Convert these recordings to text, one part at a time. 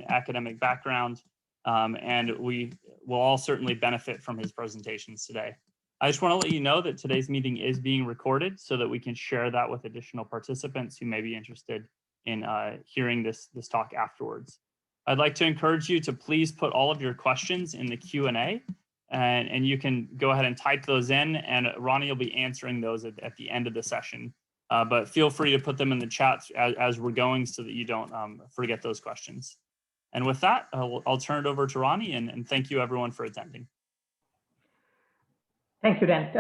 academic background, and we will all certainly benefit from his presentations today. I just want to let you know that today's meeting is being recorded so that we can share that with additional participants who may be interested in hearing this talk afterwards. I'd like to encourage you to please put all of your questions in the Q&A, and you can go ahead and type those in, and Ronnie will be answering those at the end of the session. But feel free to put them in the chat as we're going so that you don't forget those questions. And with that, I'll turn it over to Ronnie, and thank you everyone for attending. Thank you, Dan.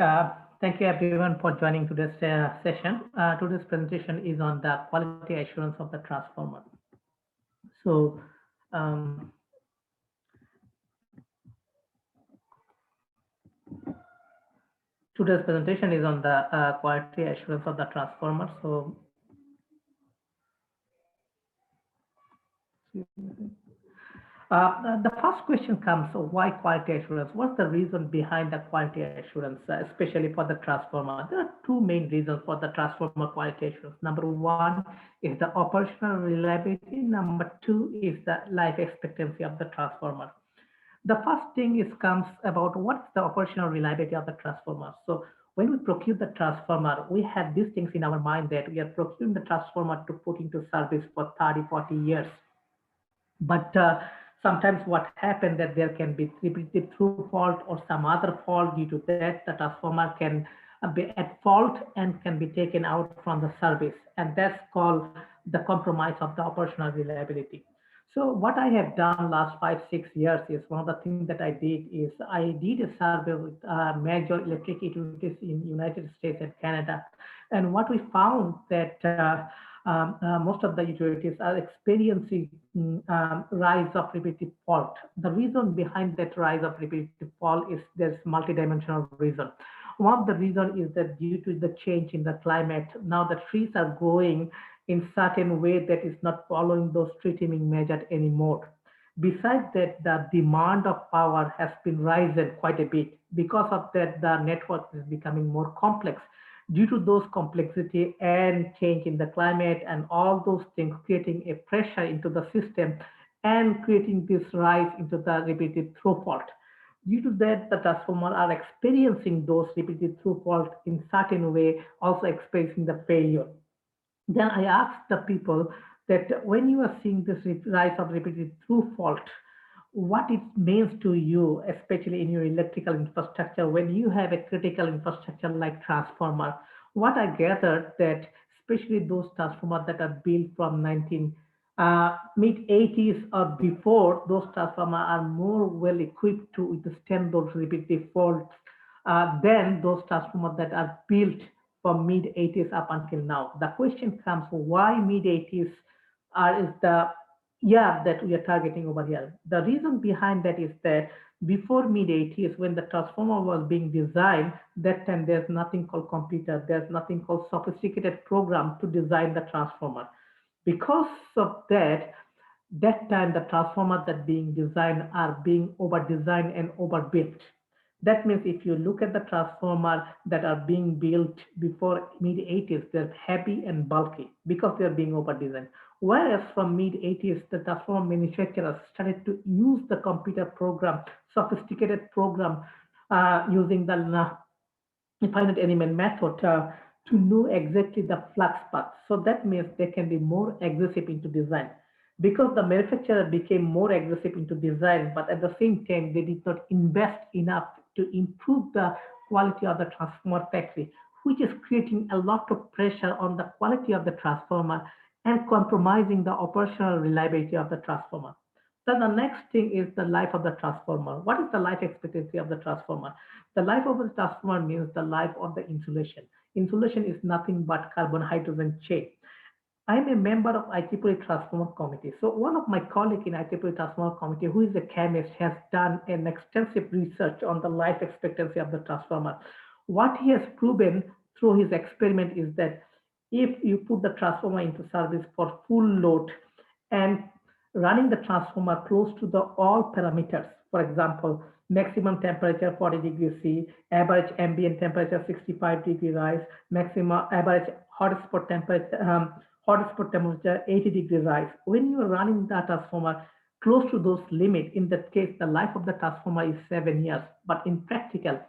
Thank you everyone for joining today's session. Today's presentation is on the quality assurance of the transformer. So today's presentation is on the quality assurance of the transformer. So the first question comes, so why quality assurance? What's the reason behind the quality assurance, especially for the transformer? There are two main reasons for the transformer quality assurance. Number one is the operational reliability. Number two is the life expectancy of the transformer. The first thing comes about what's the operational reliability of the transformer. So when we procure the transformer, we have these things in our mind that we are procuring the transformer to put into service for 30, 40 years. But sometimes what happens that there can be repeated through fault or some other fault. Due to that, the transformer can be at fault and can be taken out from the service. And that's called the compromise of the operational reliability. So what I have done last 5-6 years is one of the things that I did a survey with major electric utilities in United States and Canada. And what we found that most of the utilities are experiencing rise of repetitive fault. The reason behind that rise of repetitive fault is there's multidimensional reason. One of the reasons is that due to the change in the climate, now the trees are growing in certain way that is not following those tree trimming measures anymore. Besides that, the demand of power has been risen quite a bit. Because of that, the network is becoming more complex. Due to those complexity and change in the climate and all those things creating a pressure into the system and creating this rise into the repeated through fault. Due to that, the transformer are experiencing those repeated through fault in certain way, also experiencing the failure. Then I asked the people that when you are seeing this rise of repeated through fault, what it means to you, especially in your electrical infrastructure, when you have a critical infrastructure like transformer. What I gathered that especially those transformers that are built from mid-80s or before, those transformers are more well equipped to withstand those repetitive faults than those transformers that are built from mid-80s up until now. The question comes, why mid-80s is the year that we are targeting over here? The reason behind that is that before mid-80s, when the transformer was being designed, that time there's nothing called computer, there's nothing called sophisticated program to design the transformer. Because of that time the transformers that being designed are being over-designed and overbuilt. That means if you look at the transformer that are being built before mid-80s, they're heavy and bulky because they're being over-designed. Whereas from mid-80s, the transformer manufacturers started to use the computer program, sophisticated program, using the finite element method to know exactly the flux path. So that means they can be more aggressive into design. Because the manufacturer became more aggressive into design, but at the same time, they did not invest enough to improve the quality of the transformer factory, which is creating a lot of pressure on the quality of the transformer and compromising the operational reliability of the transformer. Then the next thing is the life of the transformer. What is the life expectancy of the transformer? The life of the transformer means the life of the insulation. Insulation is nothing but carbon-hydrogen chain. I'm a member of IEEE Transformer Committee. So one of my colleagues in IEEE Transformer Committee, who is a chemist, has done an extensive research on the life expectancy of the transformer. What he has proven through his experiment is that if you put the transformer into service for full load and running the transformer close to the all parameters, for example, maximum temperature 40 degrees C, average ambient temperature 65 degree rise, maximum average hotspot temperature 80 degree rise. When you are running that transformer close to those limits. In that case, the life of the transformer is 7 years. But in practical,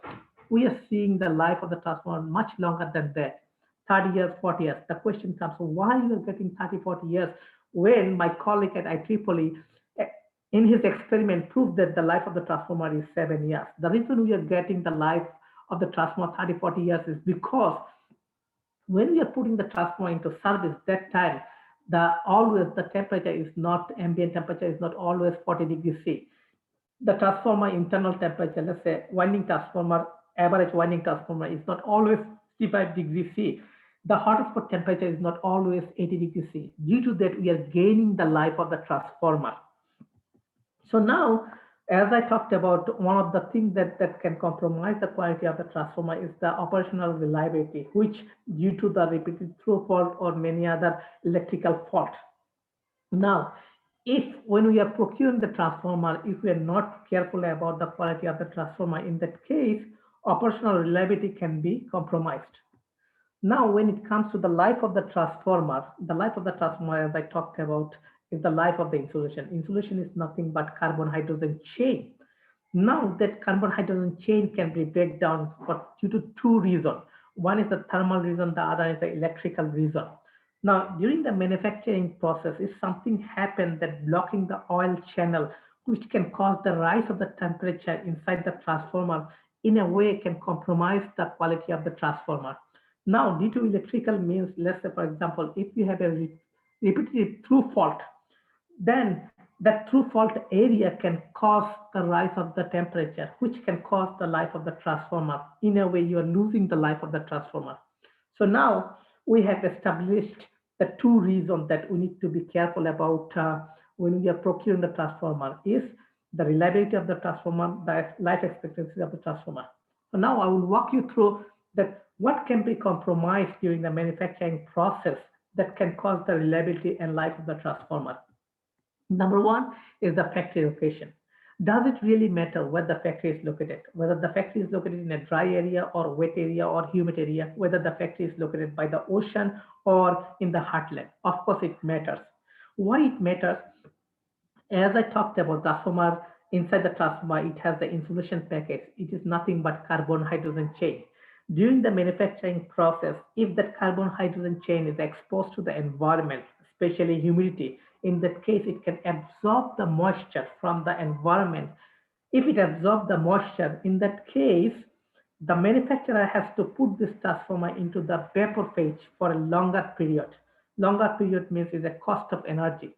we are seeing the life of the transformer much longer than that, 30 years, 40 years. The question comes, why you are getting 30, 40 years when my colleague at IEEE in his experiment proved that the life of the transformer is 7 years. The reason we are getting the life of the transformer 30, 40 years is because when we are putting the transformer into service, that time, the temperature is not, ambient temperature is not always 40 degrees C. The transformer internal temperature, let's say winding transformer, average winding transformer is not always 65 degrees C. The hotspot temperature is not always 80 degrees C. Due to that, we are gaining the life of the transformer. So now, as I talked about, one of the things that can compromise the quality of the transformer is the operational reliability, which due to the repeated through fault or many other electrical fault. Now, if when we are procuring the transformer, if we are not careful about the quality of the transformer, in that case, operational reliability can be compromised. Now, when it comes to the life of the transformer, as I talked about, is the life of the insulation. Insulation is nothing but carbon-hydrogen chain. Now, that carbon-hydrogen chain can be break down due to two reasons. One is the thermal reason, the other is the electrical reason. Now, during the manufacturing process, if something happened that blocking the oil channel, which can cause the rise of the temperature inside the transformer, in a way can compromise the quality of the transformer. Now, due to electrical means, let's say, for example, if you have a repeated through fault, then that through fault area can cause the rise of the temperature, which can cause the life of the transformer. In a way, you are losing the life of the transformer. So now we have established the two reasons that we need to be careful about when we are procuring the transformer is the reliability of the transformer, the life expectancy of the transformer. So now I will walk you through that what can be compromised during the manufacturing process that can cause the reliability and life of the transformer. Number one is the factory location. Does it really matter where the factory is located? Whether the factory is located in a dry area or wet area or humid area, whether the factory is located by the ocean or in the heartland. Of course, it matters. Why it matters? As I talked about transformer, inside the transformer, it has the insulation package. It is nothing but carbon-hydrogen chain. During the manufacturing process, if that carbon-hydrogen chain is exposed to the environment, especially humidity, in that case, it can absorb the moisture from the environment. If it absorbs the moisture, in that case, the manufacturer has to put this transformer into the vapor phase for a longer period. Longer period means is a cost of energy.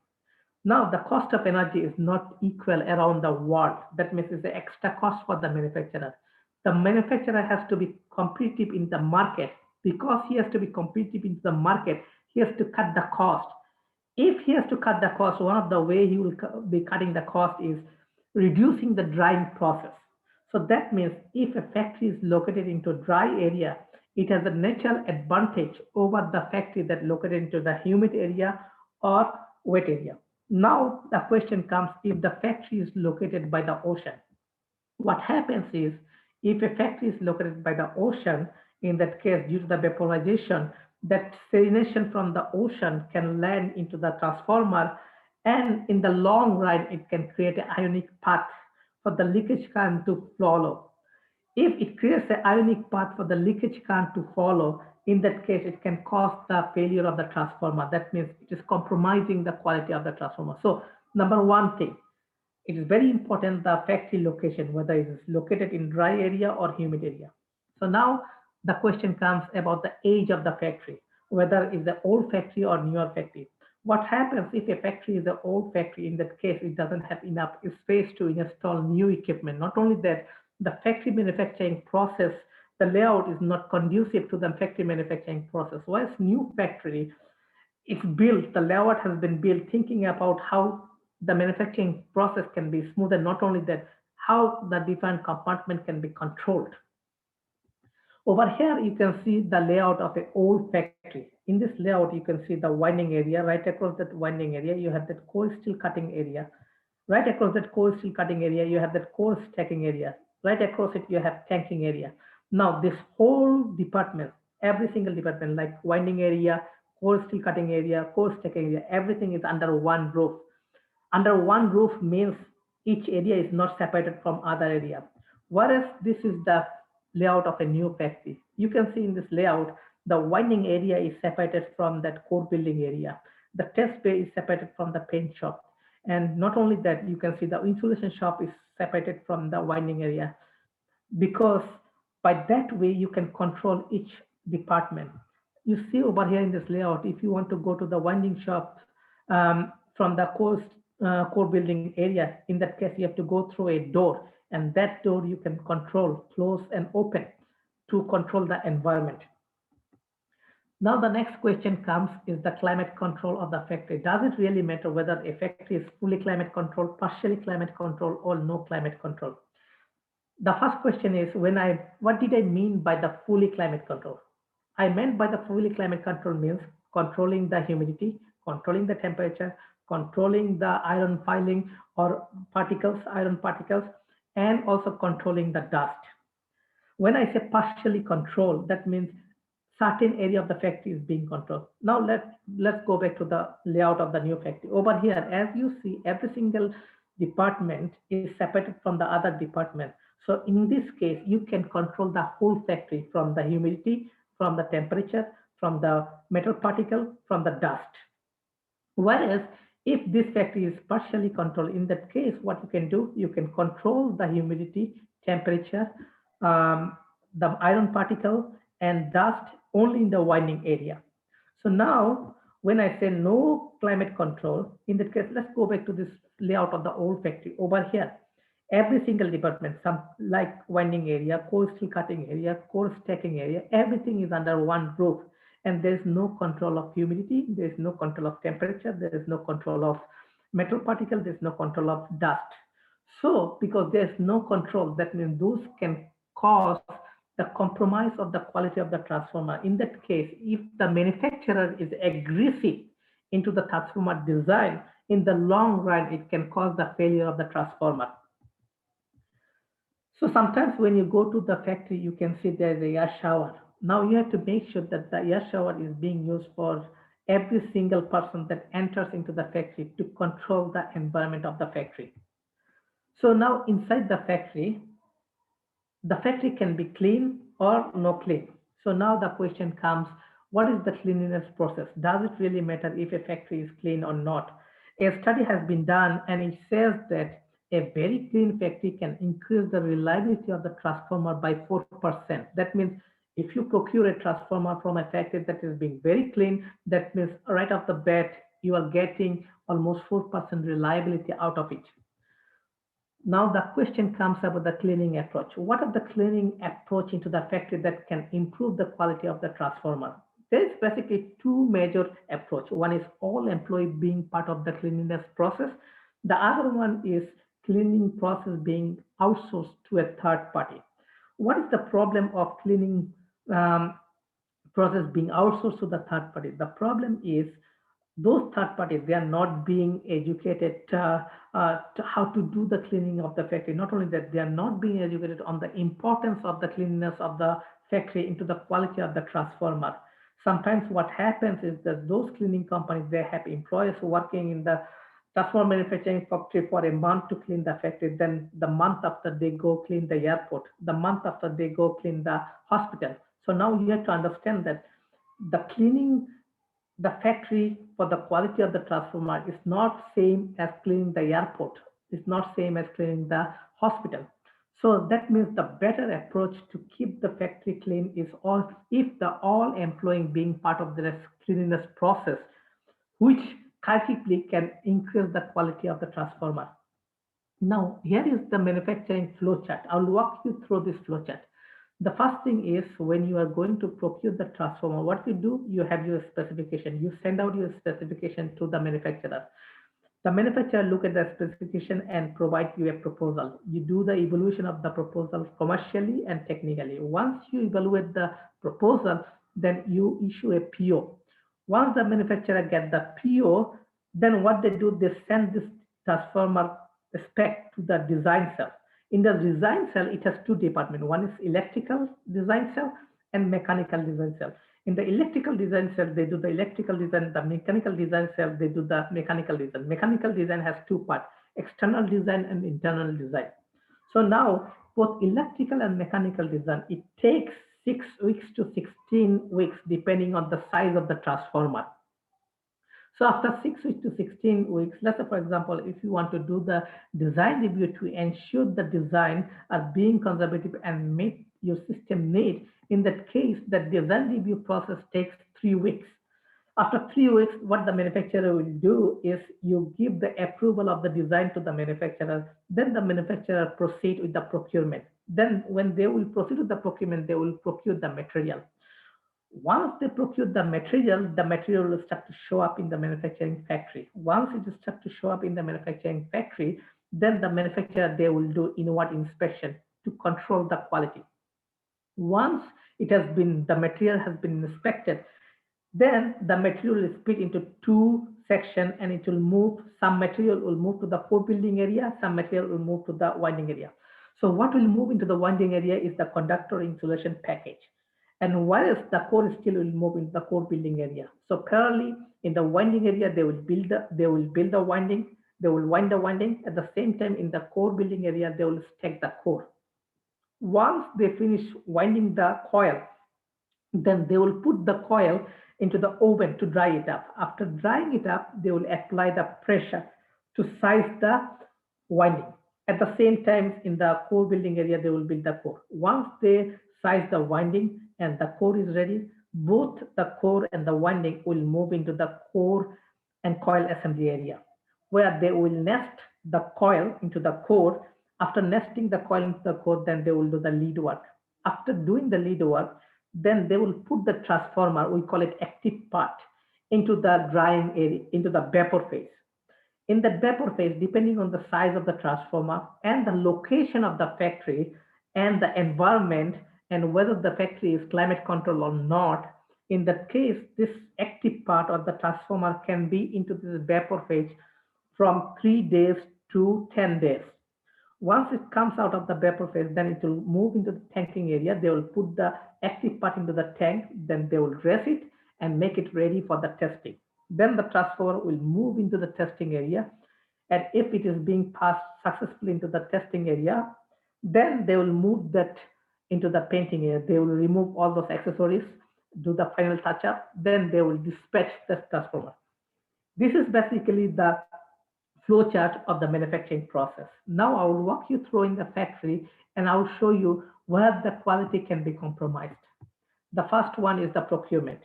Now, the cost of energy is not equal around the world. That means it's the extra cost for the manufacturer. The manufacturer has to be competitive in the market. Because he has to be competitive in the market, he has to cut the cost. If he has to cut the cost, one of the ways he will be cutting the cost is reducing the drying process. So that means if a factory is located into a dry area, it has a natural advantage over the factory that located into the humid area or wet area. Now the question comes, if the factory is located by the ocean, what happens is if a factory is located by the ocean, in that case, due to the vaporization, that salination from the ocean can land into the transformer, and in the long run, it can create an ionic path for the leakage current to follow. If it creates an ionic path for the leakage current to follow, in that case, it can cause the failure of the transformer. That means it is compromising the quality of the transformer. So, number one thing, it is very important the factory location, whether it is located in dry area or humid area. So now the question comes about the age of the factory, whether it's the old factory or newer factory. What happens if a factory is an old factory? In that case, it doesn't have enough space to install new equipment. Not only that, the factory manufacturing process, the layout is not conducive to the factory manufacturing process. Whereas new factory, it's built, the layout has been built thinking about how the manufacturing process can be smooth, and not only that, how the different compartment can be controlled. Over here, you can see the layout of an old factory. In this layout, you can see the winding area. Right across that winding area, you have that coil steel cutting area. Right across that coil steel cutting area, you have that coil stacking area. Right across it, you have tanking area. Now, this whole department, every single department, like winding area, coil steel cutting area, coil stacking area, everything is under one roof. Under one roof means each area is not separated from other area. Whereas this is the layout of a new factory. You can see in this layout, the winding area is separated from that core building area. The test bay is separated from the paint shop. And not only that, you can see the insulation shop is separated from the winding area, because by that way you can control each department. You see over here in this layout, if you want to go to the winding shop from the core building area, in that case you have to go through a door, and that door you can control, close and open to control the environment. Now the next question comes is the climate control of the factory. Does it really matter whether a factory is fully climate controlled, partially climate controlled, or no climate control? The first question is what did I mean by the fully climate control? I meant by the fully climate control means controlling the humidity, controlling the temperature, controlling the iron filing or iron particles, and also controlling the dust. When I say partially controlled, that means certain area of the factory is being controlled. Now let's go back to the layout of the new factory. Over here, as you see, every single department is separated from the other department. So in this case, you can control the whole factory, from the humidity, from the temperature, from the metal particle, from the dust. Whereas if this factory is partially controlled, in that case, what you can do, you can control the humidity, temperature, the iron particle, and dust only in the winding area. So now, when I say no climate control, in that case, let's go back to this layout of the old factory. Over here, every single department, some like winding area, core steel cutting area, core stacking area, everything is under one roof. And there's no control of humidity, there's no control of temperature, there is no control of metal particle, there's no control of dust. So because there's no control, that means those can cause the compromise of the quality of the transformer. In that case, if the manufacturer is aggressive into the transformer design, in the long run, it can cause the failure of the transformer. So sometimes when you go to the factory, you can see there's a air shower. Now you have to make sure that the air shower is being used for every single person that enters into the factory to control the environment of the factory. So now inside the factory can be clean or no clean. So now the question comes, what is the cleanliness process? Does it really matter if a factory is clean or not? A study has been done and it says that a very clean factory can increase the reliability of the transformer by 4%. That means if you procure a transformer from a factory that is being very clean, that means right off the bat, you are getting almost 4% reliability out of it. Now the question comes about the cleaning approach. What are the cleaning approach into the factory that can improve the quality of the transformer? There is basically two major approach. One is all employees being part of the cleanliness process. The other one is cleaning process being outsourced to a third party. What is the problem of cleaning process being outsourced to the third party? The problem is those third parties, they are not being educated to how to do the cleaning of the factory. Not only that, they are not being educated on the importance of the cleanliness of the factory into the quality of the transformer. Sometimes what happens is that those cleaning companies, they have employees working in the transformer manufacturing factory for a month to clean the factory. Then the month after they go clean the airport, the month after they go clean the hospital. So now you have to understand that the cleaning the factory for the quality of the transformer is not same as cleaning the airport. It's not same as cleaning the hospital. So that means the better approach to keep the factory clean is all employees being part of the cleanliness process, which collectively can increase the quality of the transformer. Now, here is the manufacturing flow chart. I'll walk you through this flow chart. The first thing is when you are going to procure the transformer, what you do, you have your specification. You send out your specification to the manufacturer. The manufacturer look at the specification and provide you a proposal. You do the evaluation of the proposal commercially and technically. Once you evaluate the proposal, then you issue a PO. Once the manufacturer gets the PO, then what they do, they send this transformer spec to the design cell. In the design cell, it has two departments. One is electrical design cell and mechanical design cell. In the electrical design cell, they do the electrical design. The mechanical design cell, they do the mechanical design. Mechanical design has two parts, external design and internal design. So now, both electrical and mechanical design, it takes 6 weeks to 16 weeks, depending on the size of the transformer. So after 6 weeks to 16 weeks, let's say, for example, if you want to do the design review to ensure the design are being conservative and meet your system need, in that case, the design review process takes 3 weeks. After 3 weeks, what the manufacturer will do is you give the approval of the design to the manufacturer, then the manufacturer proceed with the procurement. Then when they will proceed with the procurement, they will procure the material. Once they procure the material will start to show up in the manufacturing factory. Once it starts to show up in the manufacturing factory, then the manufacturer, they will do inward inspection to control the quality. Once the material has been inspected, then the material is split into 2 sections and it will move. Some material will move to the core building area, some material will move to the winding area. So what will move into the winding area is the conductor insulation package. And whereas the core steel will move into the core building area. So parallelly in the winding area, they will build the winding, they will wind the winding. At the same time, in the core building area, they will stack the core. Once they finish winding the coil, then they will put the coil into the oven to dry it up. After drying it up, they will apply the pressure to size the winding. At the same time, in the core building area, they will build the core. Once they size the winding and the core is ready, both the core and the winding will move into the core and coil assembly area, where they will nest the coil into the core. After nesting the coil into the core, then they will do the lead work. After doing the lead work, then they will put the transformer, we call it active part, into the drying area, into the vapor phase. In the vapor phase, depending on the size of the transformer and the location of the factory and the environment and whether the factory is climate controlled or not, in that case, this active part of the transformer can be into this vapor phase from 3 days to 10 days. Once it comes out of the vapor phase, then it will move into the tanking area. They will put the active part into the tank, then they will dress it and make it ready for the testing. Then the transformer will move into the testing area. And if it is being passed successfully into the testing area, then they will move that into the painting area. They will remove all those accessories, do the final touch up, then they will dispatch the transformer. This is basically the flow chart of the manufacturing process. Now I will walk you through in the factory and I will show you where the quality can be compromised. The first one is the procurement.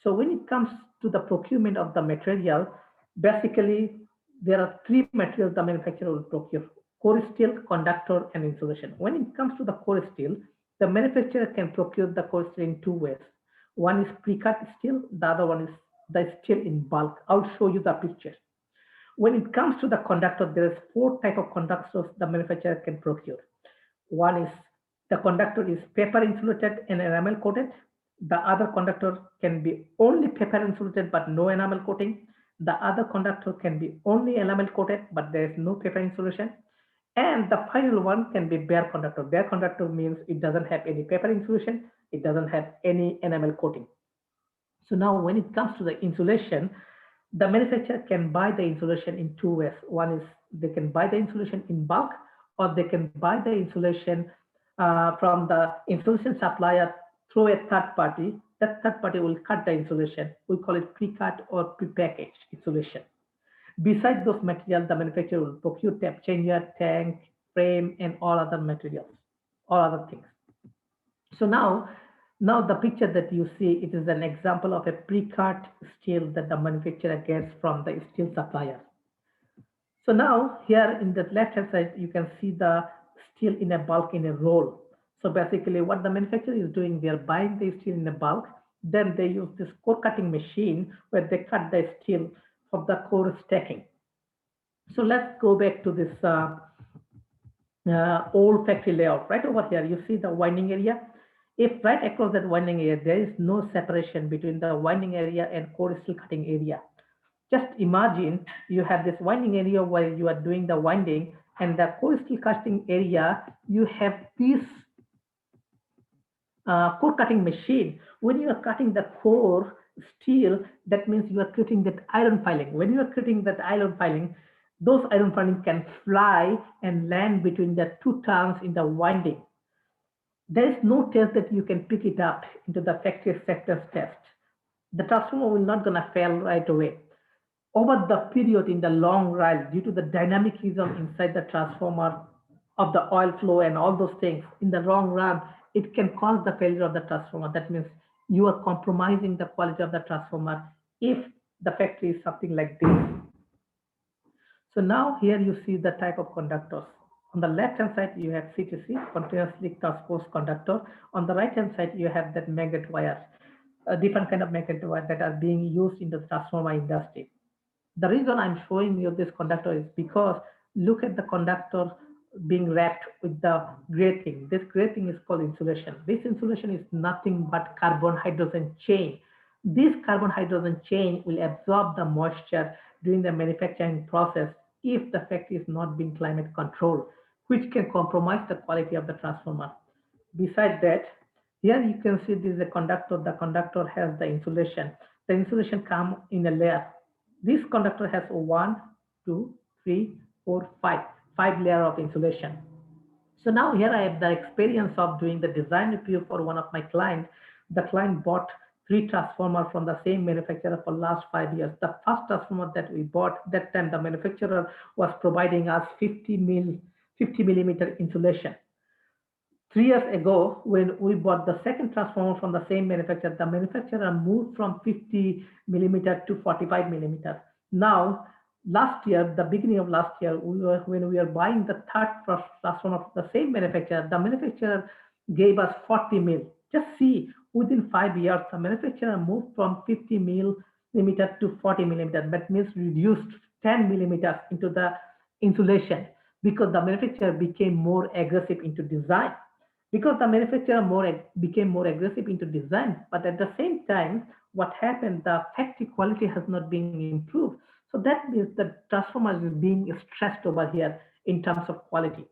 So when it comes to the procurement of the material, basically there are 3 materials the manufacturer will procure: core steel, conductor, and insulation. When it comes to the core steel, the manufacturer can procure the core steel in 2 ways. One is pre-cut steel, the other one is the steel in bulk. I'll show you the picture. When it comes to the conductor, there is 4 types of conductors the manufacturer can procure. One is the conductor is paper insulated and enamel coated. The other conductor can be only paper insulated but no enamel coating. The other conductor can be only enamel coated but there is no paper insulation. And the final one can be bare conductor. Bare conductor means it doesn't have any paper insulation, it doesn't have any enamel coating. So now when it comes to the insulation, the manufacturer can buy the insulation in 2 ways. One is they can buy the insulation in bulk, or they can buy the insulation from the insulation supplier through a third party. That third party will cut the insulation. We call it pre-cut or pre-packaged insulation. Besides those materials, the manufacturer will procure tape changer, tank, frame, and all other materials, all other things. So now the picture that you see, it is an example of a pre-cut steel that the manufacturer gets from the steel supplier. So now here in the left-hand side, you can see the steel in a bulk in a roll. So basically what the manufacturer is doing, they are buying the steel in a bulk. Then they use this core cutting machine where they cut the steel for the core stacking. So let's go back to this old factory layout. Right over here, you see the winding area. If right across that winding area, there is no separation between the winding area and core steel cutting area. Just imagine you have this winding area where you are doing the winding, and the core steel cutting area, you have this core cutting machine. When you are cutting the core steel, that means you are creating that iron filing. When you are creating that iron filing, those iron filing can fly and land between the two turns in the winding. There is no test that you can pick it up into the factory acceptance test. The transformer will not gonna fail right away. Over the period in the long run, due to the dynamicism inside the transformer of the oil flow and all those things, in the long run, it can cause the failure of the transformer. That means you are compromising the quality of the transformer if the factory is something like this. So now here you see the type of conductors. On the left hand side, you have CTC, continuously transposed conductor. On the right hand side, you have that magnet wires, different kind of magnet wires that are being used in the transformer industry. The reason I'm showing you this conductor is because look at the conductor being wrapped with the gray thing. This gray thing is called insulation. This insulation is nothing but carbon hydrogen chain. This carbon hydrogen chain will absorb the moisture during the manufacturing process if the factory is not being climate controlled, which can compromise the quality of the transformer. Besides that, here you can see this is a conductor. The conductor has the insulation. The insulation come in a layer. This conductor has one, two, three, four, five layer of insulation. So now here I have the experience of doing the design review for one of my clients. The client bought three transformers from the same manufacturer for last 5 years. The first transformer that we bought, that time the manufacturer was providing us 50 millimeter insulation. 3 years ago, when we bought the second transformer from the same manufacturer, the manufacturer moved from 50 millimeter to 45 millimeter. Now, last year, the beginning of last year, when we were buying the third transformer from the same manufacturer, the manufacturer gave us 40 mil. Just see, within 5 years, the manufacturer moved from 50 millimeter to 40 millimeter. That means reduced 10 millimeters into the insulation because the manufacturer became more aggressive into design, because the manufacturer became more aggressive into design. But at the same time, what happened, the factory quality has not been improved. So that means the transformer is being stressed over here in terms of quality.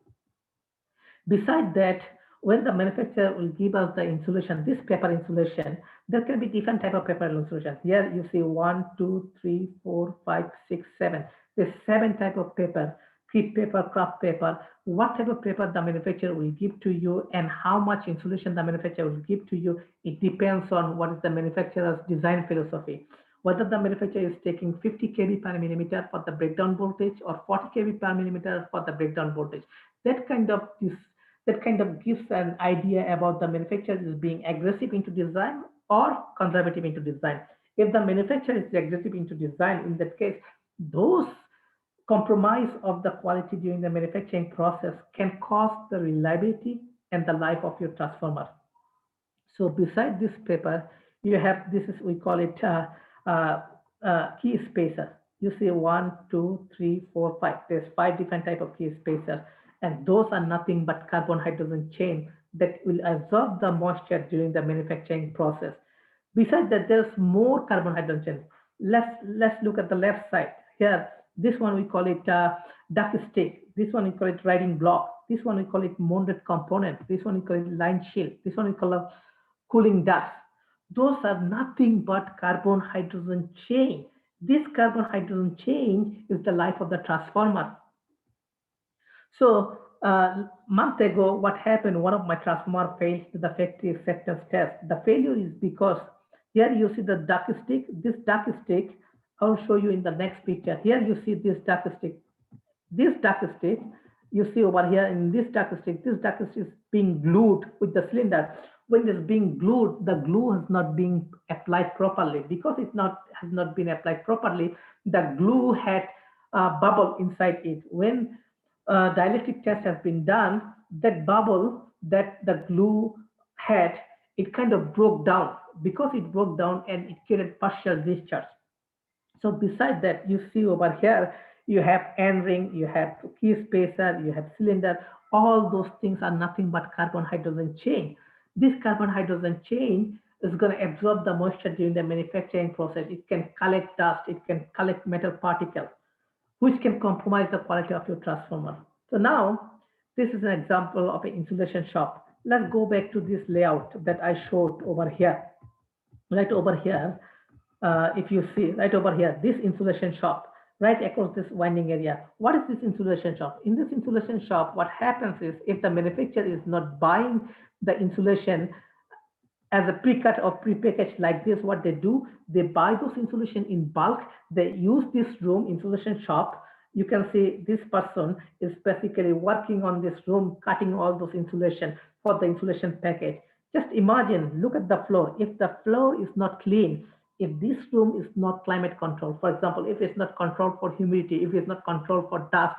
Besides that, when the manufacturer will give us the insulation, this paper insulation, there can be different type of paper insulation. Here you see 1, 2, 3, 4, 5, 6, 7. There's 7 type of paper: crepe paper, craft paper. What type of paper the manufacturer will give to you and how much insulation the manufacturer will give to you, it depends on what is the manufacturer's design philosophy. Whether the manufacturer is taking 50 kV per millimeter for the breakdown voltage or 40 kV per millimeter for the breakdown voltage. That kind of gives an idea about the manufacturer is being aggressive into design or conservative into design. If the manufacturer is aggressive into design, in that case, those compromise of the quality during the manufacturing process can cost the reliability and the life of your transformer. So beside this paper, you have, this is, we call it key spacer. You see 1, 2, 3, 4, 5. There's 5 different type of key spacer, and those are nothing but carbon hydrogen chain that will absorb the moisture during the manufacturing process. Besides that, there's more carbon hydrogen. Let's look at the left side. Here, this one we call it duct stick. This one we call it riding block. This one we call it molded component. This one we call it line shield. This one we call it cooling ducts. Those are nothing but carbon hydrogen chain. This carbon hydrogen chain is the life of the transformer. So month ago, what happened? One of my transformer failed to the factory acceptance test. The failure is because here you see the duct stick. This duct stick, I'll show you in the next picture. Here you see this duct stick. This duct stick, you see over here in this duct stick, this duct stick is being glued with the cylinder. When it's being glued, the glue has not been applied properly. Because it has not been applied properly, the glue had a bubble inside it. When dielectric test has been done, that bubble that the glue had, it kind of broke down. Because it broke down and it created partial discharge. So besides that, you see over here, you have end ring, you have key spacer, you have cylinder. All those things are nothing but carbon hydrogen chain. This carbon hydrogen chain is going to absorb the moisture during the manufacturing process. It can collect dust, it can collect metal particles, which can compromise the quality of your transformer. So now, this is an example of an insulation shop. let's go back to this layout that I showed over here. Right over here, if you see right over here, this insulation shop, right across this winding area. What is this insulation shop? In this insulation shop, what happens is if the manufacturer is not buying the insulation as a pre-cut or pre-packaged like this, what they do, they buy those insulation in bulk. They use this room, insulation shop. You can see this person is basically working on this room, cutting all those insulation for the insulation package. Just imagine, look at the floor. If the floor is not clean, if this room is not climate controlled, for example, if it's not controlled for humidity, if it's not controlled for dust,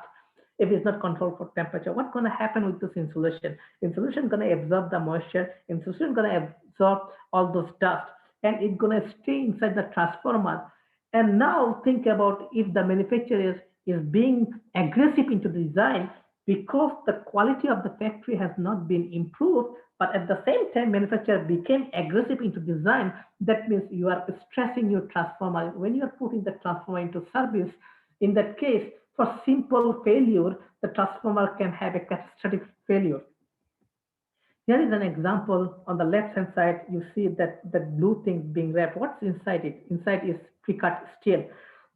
if it's not controlled for temperature, what's going to happen with this insulation? Insulation going to absorb the moisture, insulation going to absorb all those dust, and it's going to stay inside the transformer. And now think about if the manufacturer is being aggressive into design because the quality of the factory has not been improved, but at the same time manufacturer became aggressive into design. That means you are stressing your transformer when you are putting the transformer into service. In that case, for simple failure, the transformer can have a catastrophic failure. Here is an example. On the left hand side, you see that the blue thing being wrapped. What's inside it? Inside is pre-cut steel.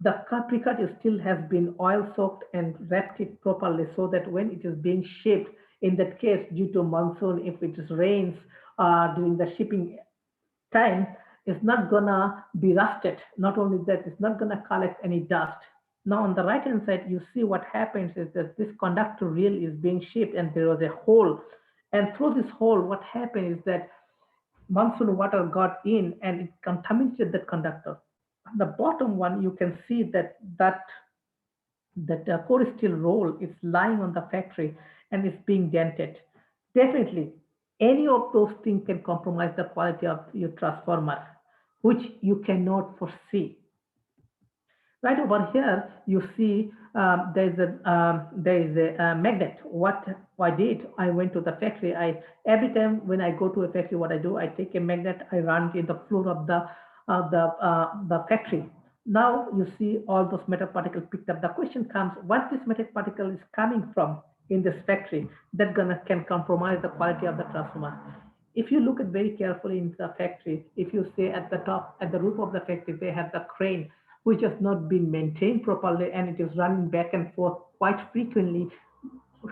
The pre-cut steel has been oil soaked and wrapped it properly so that when it is being shipped, in that case, due to monsoon, if it rains during the shipping time, it's not gonna be rusted. Not only that, it's not gonna collect any dust. Now on the right hand side, you see what happens is that this conductor reel is being shipped and there was a hole. And through this hole, what happened is that monsoon water got in and it contaminated the conductor. On the bottom one, you can see that core steel roll is lying on the factory and is being dented. Definitely, any of those things can compromise the quality of your transformer, which you cannot foresee. Right over here, you see there is a magnet. What I did, I went to the factory. I every time when I go to a factory, what I do, I take a magnet, I run it in the floor of the factory. Now you see all those metal particles picked up. The question comes, what this metal particle is coming from in this factory that gonna can compromise the quality of the transformer. If you look at very carefully in the factory, if you say at the top, at the roof of the factory, they have the crane which has not been maintained properly and it is running back and forth quite frequently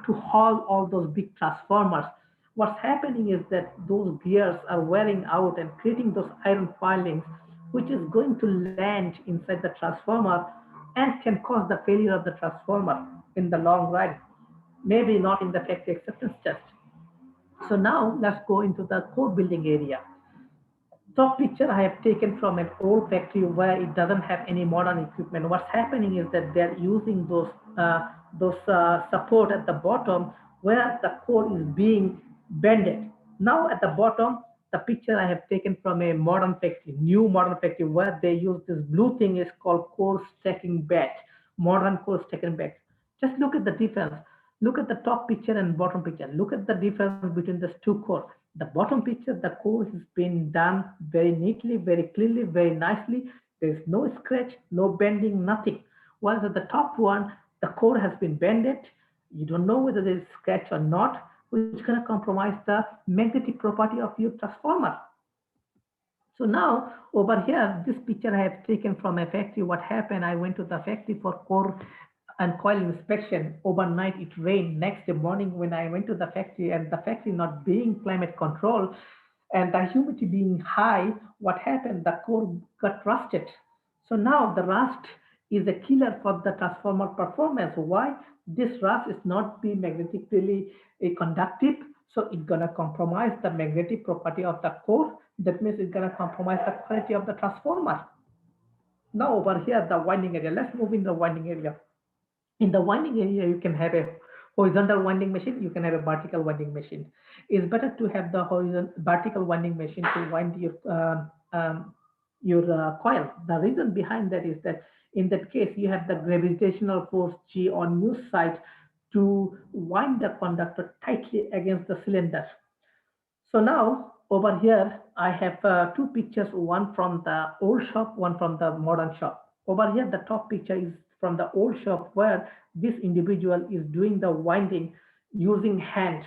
to haul all those big transformers. What's happening is that those gears are wearing out and creating those iron filings, which is going to land inside the transformer and can cause the failure of the transformer in the long run. Maybe not in the factory acceptance test. So now let's go into the core building area. Top picture I have taken from an old factory where it doesn't have any modern equipment. What's happening is that they're using those support at the bottom where the core is being bended. Now at the bottom, the picture I have taken from a modern factory, new modern factory where they use this blue thing is called core stacking bed, modern core stacking bed. Just look at the difference. Look at the top picture and bottom picture. Look at the difference between these two core. The bottom picture, the core has been done very neatly, very clearly, very nicely. There's no scratch, no bending, nothing. While at the top one, the core has been bended. You don't know whether there's scratch or not, which is going to compromise the magnetic property of your transformer. So now over here, this picture I have taken from a factory. What happened? I went to the factory for core and coil inspection. Overnight it rained. Next morning when I went to the factory and the factory not being climate controlled and the humidity being high, what happened? The core got rusted. So now the rust is a killer for the transformer performance. Why? This rust is not be magnetically conductive, so it's gonna compromise the magnetic property of the core. That means it's gonna compromise the quality of the transformer. Now over here, the winding area. Let's move in the winding area. In the winding area, you can have a horizontal winding machine, you can have a vertical winding machine. It's better to have the vertical winding machine to wind your coil. The reason behind that is that in that case, you have the gravitational force G on your side to wind the conductor tightly against the cylinder. So now over here, I have two pictures, one from the old shop, one from the modern shop. Over here, the top picture is from the old shop where this individual is doing the winding using hand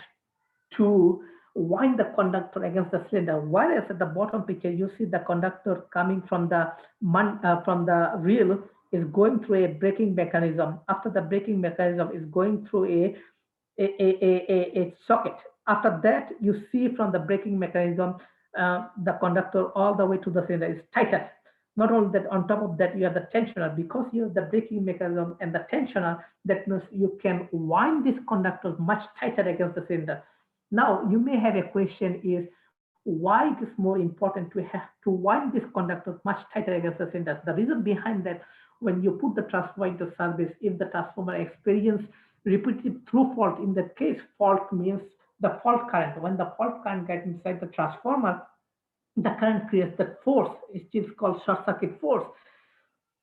to wind the conductor against the cylinder. Whereas at the bottom picture, you see the conductor coming from the reel is going through a braking mechanism. After the braking mechanism is going through a socket. After that, you see from the braking mechanism, the conductor all the way to the cylinder is tighter. Not only that, on top of that, you have the tensioner. Because you have the braking mechanism and the tensioner, that means you can wind this conductor much tighter against the cylinder. Now, you may have a question is, why it is more important to have to wind this conductor much tighter against the cylinder? The reason behind that, when you put the transformer into service, if the transformer experience repeated through fault, in that case, fault means the fault current. When the fault current gets inside the transformer, the current creates that force, which is called short circuit force.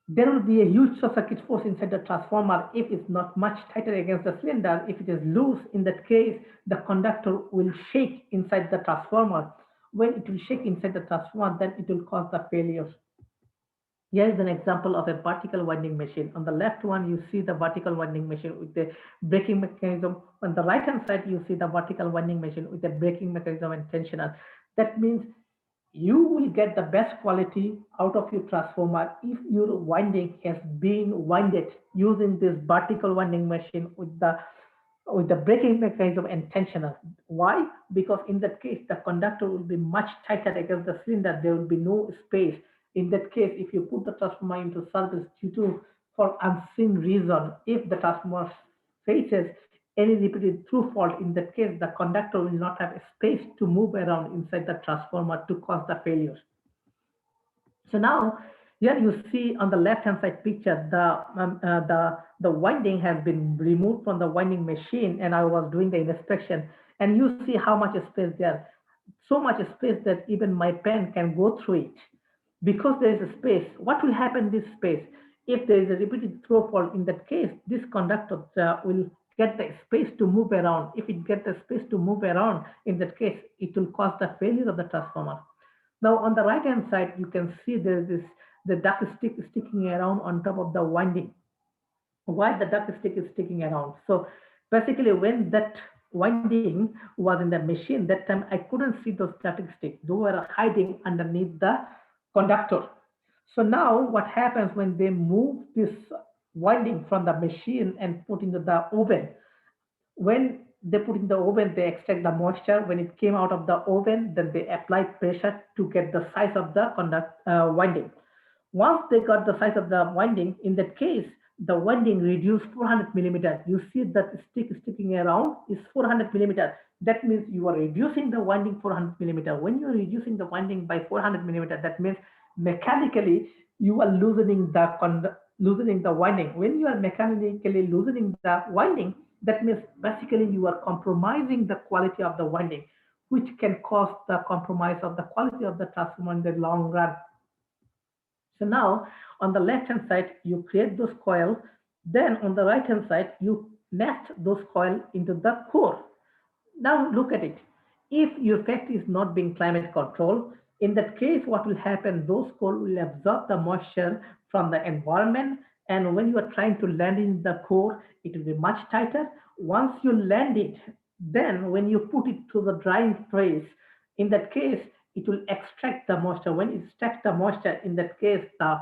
There will be a huge short circuit force inside the transformer if it's not much tighter against the cylinder. If it is loose, in that case, the conductor will shake inside the transformer. When it will shake inside the transformer, then it will cause the failure. Here is an example of a vertical winding machine. On the left one, you see the vertical winding machine with the braking mechanism. On the right hand side, you see the vertical winding machine with the braking mechanism and tensioner. That means you will get the best quality out of your transformer if your winding has been winded using this vertical winding machine with the braking mechanism and tensioner. Why? Because in that case, the conductor will be much tighter against the cylinder. There will be no space. In that case, if you put the transformer into service due to for unseen reason, if the transformer faces any repeated through fault, in that case, the conductor will not have space to move around inside the transformer to cause the failure. So now, here you see on the left-hand side picture, the winding has been removed from the winding machine, and I was doing the inspection, and you see how much space there. So much space that even my pen can go through it. Because there is a space, what will happen in this space? If there is a repeated throw fault, in that case, this conductor will get the space to move around. If it gets the space to move around, in that case, it will cause the failure of the transformer. Now, on the right hand side, you can see there is the duct stick sticking around on top of the winding. Why the duct stick is sticking around? So basically, when that winding was in the machine, that time I couldn't see those duct sticks. They were hiding underneath the conductor. So now what happens when they move this winding from the machine and put into the oven? When they put in the oven, they extract the moisture. When it came out of the oven, then they apply pressure to get the size of the winding. Once they got the size of the winding, in that case, the winding reduced 400 millimeter. You see that stick sticking around is 400 millimeter. That means you are reducing the winding 400 millimeter. When you are reducing the winding by 400 millimeter, that means mechanically you are loosening the winding. When you are mechanically loosening the winding, that means basically you are compromising the quality of the winding, which can cause the compromise of the quality of the transformer in the long run. So now on the left hand side, you create those coils. Then on the right hand side, you nest those coils into the core. Now look at it. If your factory is not being climate controlled, in that case, what will happen? Those core will absorb the moisture from the environment. And when you are trying to land in the core, it will be much tighter. Once you land it, then when you put it to the drying phase, in that case, it will extract the moisture. When it extracts the moisture, in that case, the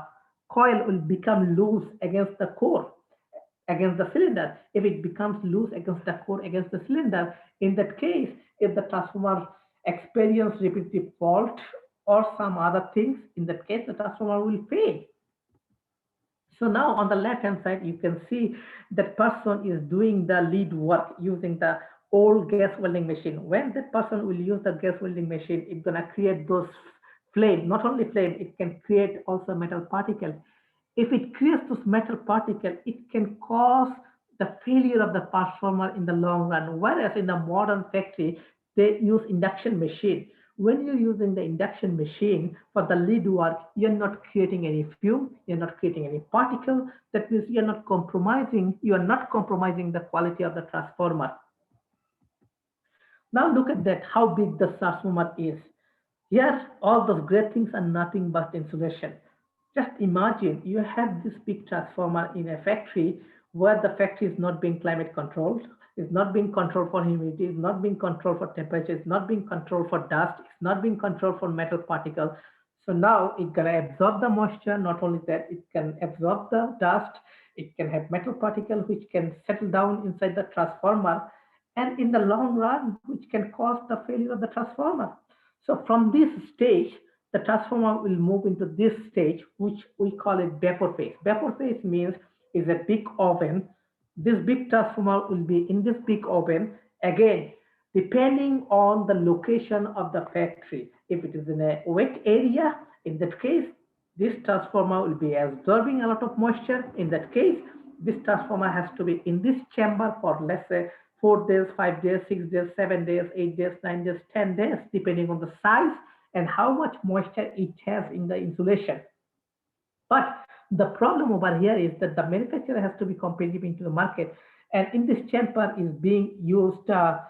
coil will become loose against the core, against the cylinder. If it becomes loose against the core, against the cylinder, in that case, if the transformer experience repetitive fault or some other things, in that case, the transformer will fail. So now on the left hand side, you can see that person is doing the lead work using the old gas welding machine. When that person will use the gas welding machine, it's gonna create those flame. Not only flame, it can create also metal particle. If it creates those metal particle, it can cause the failure of the transformer in the long run. Whereas in the modern factory, they use induction machine. When you're using the induction machine for the lead work, you're not creating any fume, you're not creating any particle. That means you are not compromising the quality of the transformer. Now look at that, how big the transformer is. Here, all those great things are nothing but insulation. Just imagine you have this big transformer in a factory where the factory is not being climate controlled. it's not being controlled for humidity, it's not being controlled for temperature, it's not being controlled for dust, it's not being controlled for metal particles. So now it can absorb the moisture. Not only that, it can absorb the dust. It can have metal particles which can settle down inside the transformer, and in the long run, which can cause the failure of the transformer. So from this stage, the transformer will move into this stage, which we call it vapor phase. Vapor phase means is a big oven. This big transformer will be in this big oven. Again, depending on the location of the factory. If it is in a wet area, in that case, this transformer will be absorbing a lot of moisture. In that case, this transformer has to be in this chamber for, let's say, 4 days, 5 days, 6 days, 7 days, 8 days, 9 days, 10 days, depending on the size and how much moisture it has in the insulation. But the problem over here is that the manufacturer has to be competitive into the market. And in this chamber is being used the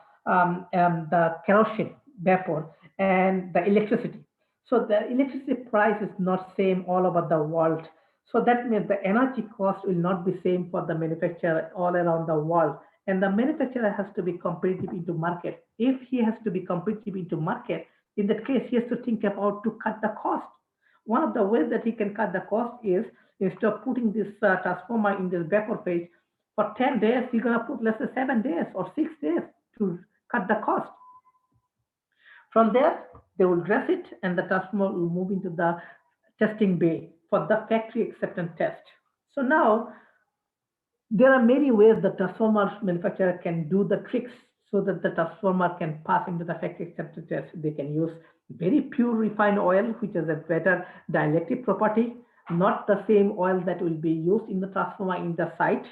kerosene vapor and the electricity. So the electricity price is not same all over the world. So that means the energy cost will not be same for the manufacturer all around the world. And the manufacturer has to be competitive into market. If he has to be competitive into market, in that case, he has to think about to cut the cost. One of the ways that he can cut the cost is instead of putting this transformer in this vapor phase for 10 days, he's going to put, let's say, 7 days or 6 days to cut the cost. From there, they will dress it and the transformer will move into the testing bay for the factory acceptance test. So now there are many ways the transformer manufacturer can do the tricks so that the transformer can pass into the factory acceptance test. They can use very pure refined oil, which has a better dielectric property, not the same oil that will be used in the transformer in the site.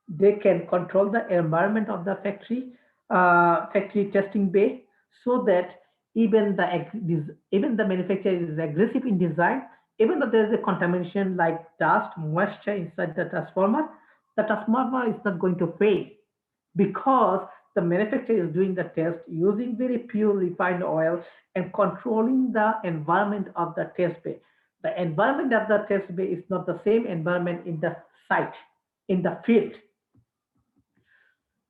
They can control the environment of the factory testing bay so that even the manufacturer is aggressive in design, even though there is a contamination like dust, moisture inside the transformer is not going to fail because the manufacturer is doing the test using very pure refined oil and controlling the environment of the test bay. The environment of the test bay is not the same environment in the site, in the field.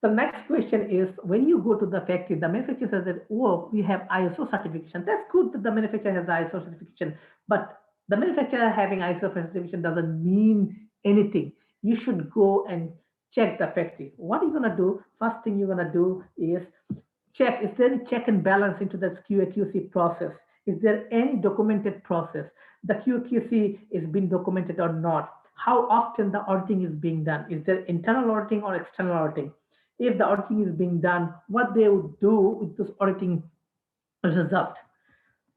The next question is when you go to the factory, the manufacturer says that, oh, we have ISO certification. That's good that the manufacturer has the ISO certification, but the manufacturer having ISO certification doesn't mean anything. You should go and check the factory. What are you going to do? First thing you're going to do is check, is there any check and balance into the QA/QC process? Is there any documented process? The QA/QC is being documented or not? How often the auditing is being done? Is there internal auditing or external auditing? If the auditing is being done, what they would do with this auditing result.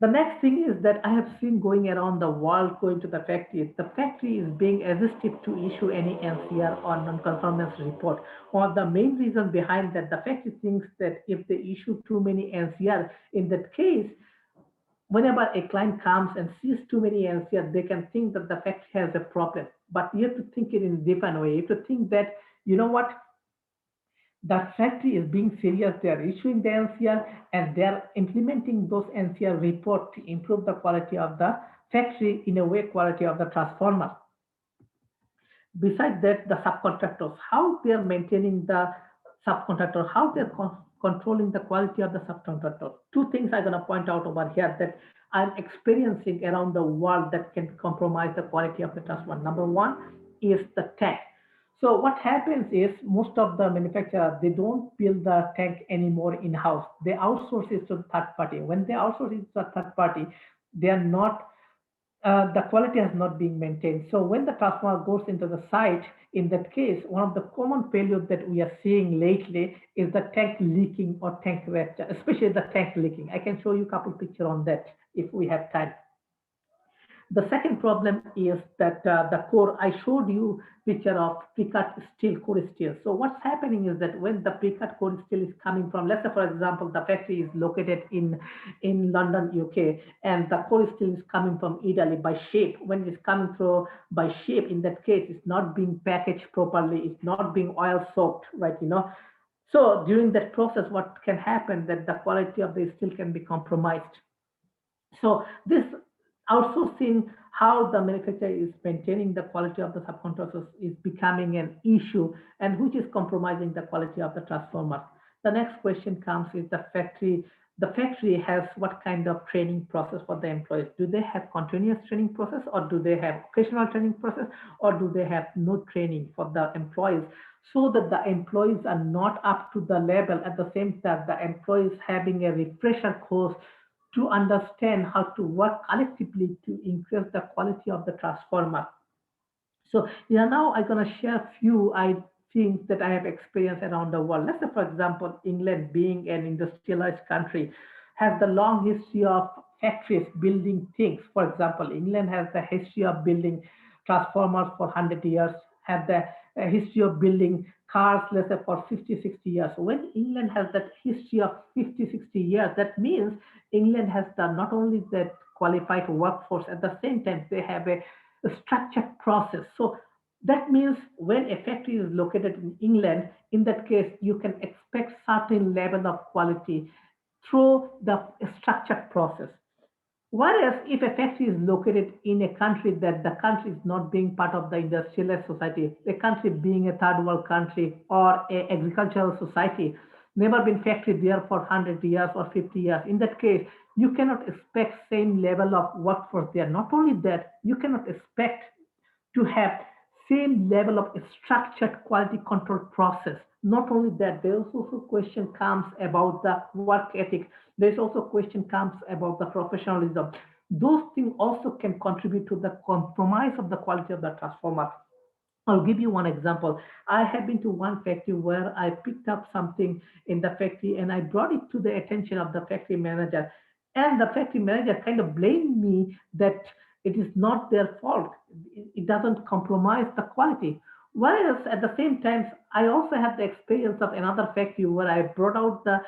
The next thing is that I have seen going around the world, going to the factories. The factory is being resistant to issue any NCR or non-conformance report. One of the main reasons behind that, the factory thinks that if they issue too many NCR, in that case, whenever a client comes and sees too many NCR, they can think that the factory has a problem. But you have to think it in a different way. You have to think that, you know what, the factory is being serious. They are issuing the NCR and they are implementing those NCR reports to improve the quality of the factory, in a way, quality of the transformer. Besides that, the subcontractors, how they are maintaining the subcontractor, how they're controlling the quality of the subcontractor. Two things I'm going to point out over here that I'm experiencing around the world that can compromise the quality of the transformer. Number one is the tank. So what happens is most of the manufacturers, they don't build the tank anymore in-house. They outsource it to the third party. When they outsource it to the third party, they are not, the quality has not been maintained. So when the transformer goes into the site, in that case, one of the common failures that we are seeing lately is the tank leaking or tank rupture, especially the tank leaking. I can show you a couple pictures on that if we have time. The second problem is that the core, I showed you picture of pre-cut steel, core steel. So what's happening is that when the pre-cut core steel is coming from, let's say for example, the factory is located in London, UK, and the core steel is coming from Italy by shape. When it's coming through by shape, in that case, it's not being packaged properly, it's not being oil soaked, right? So during that process, what can happen that the quality of the steel can be compromised. So this Outsourcing how the manufacturer is maintaining the quality of the subcontractors is becoming an issue and which is compromising the quality of the transformer. The next question comes is the factory has what kind of training process for the employees? Do they have continuous training process or do they have occasional training process or do they have no training for the employees so that the employees are not up to the level at the same time the employees having a refresher course to understand how to work collectively to increase the quality of the transformer. So yeah, now I'm gonna share a few things that I have experienced around the world. Let's say, for example, England being an industrialized country has the long history of factories building things. For example, England has the history of building transformers for 100 years, have the history of building cars, let's say, for 50, 60 years. So when England has that history of 50, 60 years, that means England has done not only that qualified workforce, at the same time, they have a structured process. So that means when a factory is located in England, in that case, you can expect certain level of quality through the structured process. Whereas if a factory is located in a country that the country is not being part of the industrialized society, a country being a third world country or a agricultural society, never been factory there for 100 years or 50 years, in that case, you cannot expect same level of workforce there. Not only that, you cannot expect to have same level of structured quality control process. Not only that, there's also question comes about the work ethic. There's also question comes about the professionalism. Those things also can contribute to the compromise of the quality of the transformer. I'll give you one example. I have been to one factory where I picked up something in the factory and I brought it to the attention of the factory manager. And the factory manager kind of blamed me that it is not their fault. It doesn't compromise the quality. Whereas at the same time, I also have the experience of another factory where I brought out the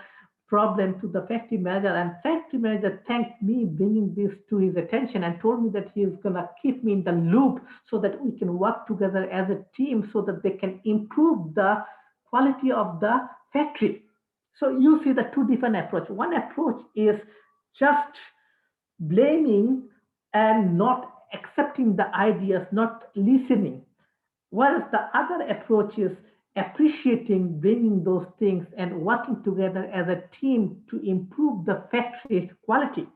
problem to the factory manager and factory manager thanked me bringing this to his attention and told me that he is going to keep me in the loop so that we can work together as a team so that they can improve the quality of the factory. So you see the two different approach. One approach is just blaming and not accepting the ideas, not listening. Whereas the other approach is appreciating, bringing those things and working together as a team to improve the factory quality.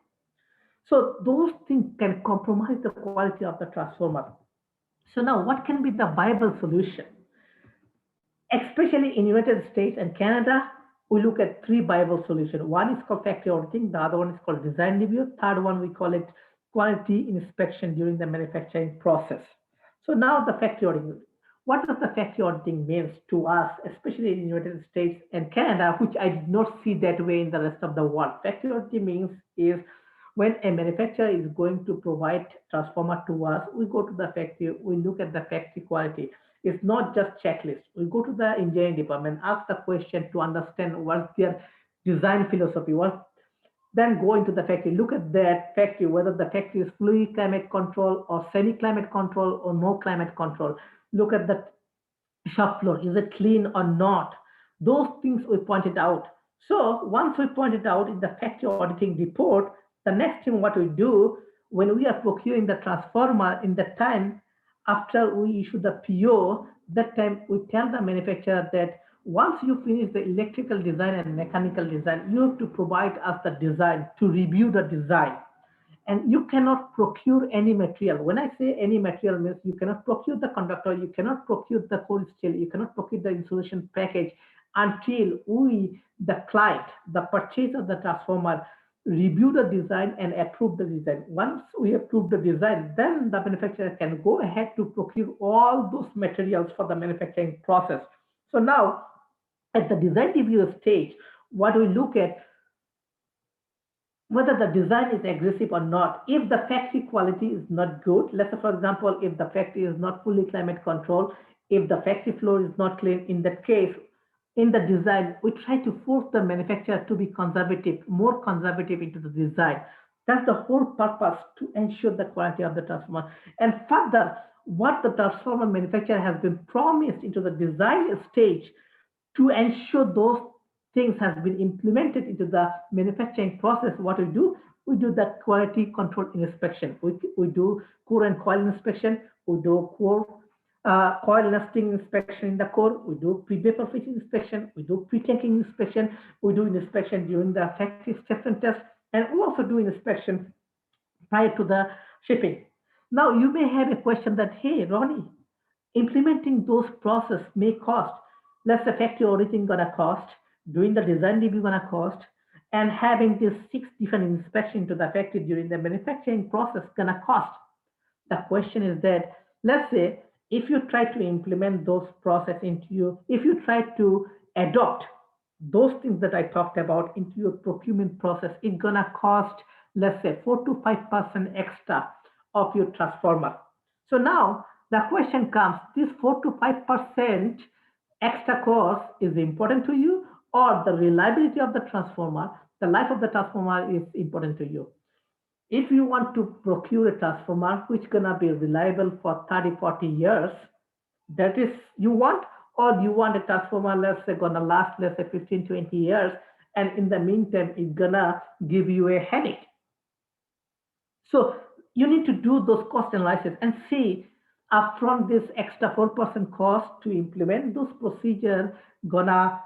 So those things can compromise the quality of the transformer. So now what can be the viable solution? Especially in United States and Canada, we look at three viable solutions. One is called factory auditing, the other one is called design review, third one we call it quality inspection during the manufacturing process. So now the factory auditing. What does the factory auditing means to us, especially in the United States and Canada, which I did not see that way in the rest of the world? Factory auditing means is when a manufacturer is going to provide transformer to us, we go to the factory, we look at the factory quality. It's not just checklist. We go to the engineering department, ask the question to understand what's their design philosophy, what then go into the factory, look at that factory, whether the factory is fully climate control or semi-climate control or no climate control. Look at the shop floor, is it clean or not? Those things we pointed out. So once we pointed out in the factory auditing report, the next thing what we do when we are procuring the transformer in the time after we issue the PO, that time we tell the manufacturer that once you finish the electrical design and mechanical design, you have to provide us the design to review the design. And you cannot procure any material. When I say any material means you cannot procure the conductor, you cannot procure the cold steel, you cannot procure the insulation package until we, the client, the purchaser of the transformer, review the design and approve the design. Once we approve the design, then the manufacturer can go ahead to procure all those materials for the manufacturing process. So now at the design review stage, what we look at whether the design is aggressive or not. If the factory quality is not good, let's say for example, if the factory is not fully climate controlled, if the factory floor is not clean, in that case, in the design, we try to force the manufacturer to be conservative, more conservative into the design. That's the whole purpose to ensure the quality of the transformer. And further, what the transformer manufacturer has been promised into the design stage to ensure those things have been implemented into the manufacturing process, what we do, We do the quality control inspection. We do core and coil inspection. We do coil nesting inspection in the core. We do pre-vapor fitting inspection. We do pre-tanking inspection. We do inspection during the factory acceptance test. And we also do inspection prior to the shipping. Now, you may have a question that, hey, Ronnie, implementing those process may cost. Let's say factory auditing gonna cost, doing the design review gonna cost, and having these 6 different inspections to the factory during the manufacturing process gonna cost. The question is that, let's say, if you try to implement those process into you, if you try to adopt those things that I talked about into your procurement process, it's gonna cost, let's say, 4 to 5% extra of your transformer. So now the question comes, this 4 to 5% extra cost is important to you, or the reliability of the transformer, the life of the transformer is important to you. If you want to procure a transformer which gonna be reliable for 30, 40 years, that is you want, or you want a transformer, let's say, gonna last, let's say, 15, 20 years, and in the meantime, it's gonna give you a headache. So you need to do those cost analysis and see upfront this extra 4% cost to implement those procedures gonna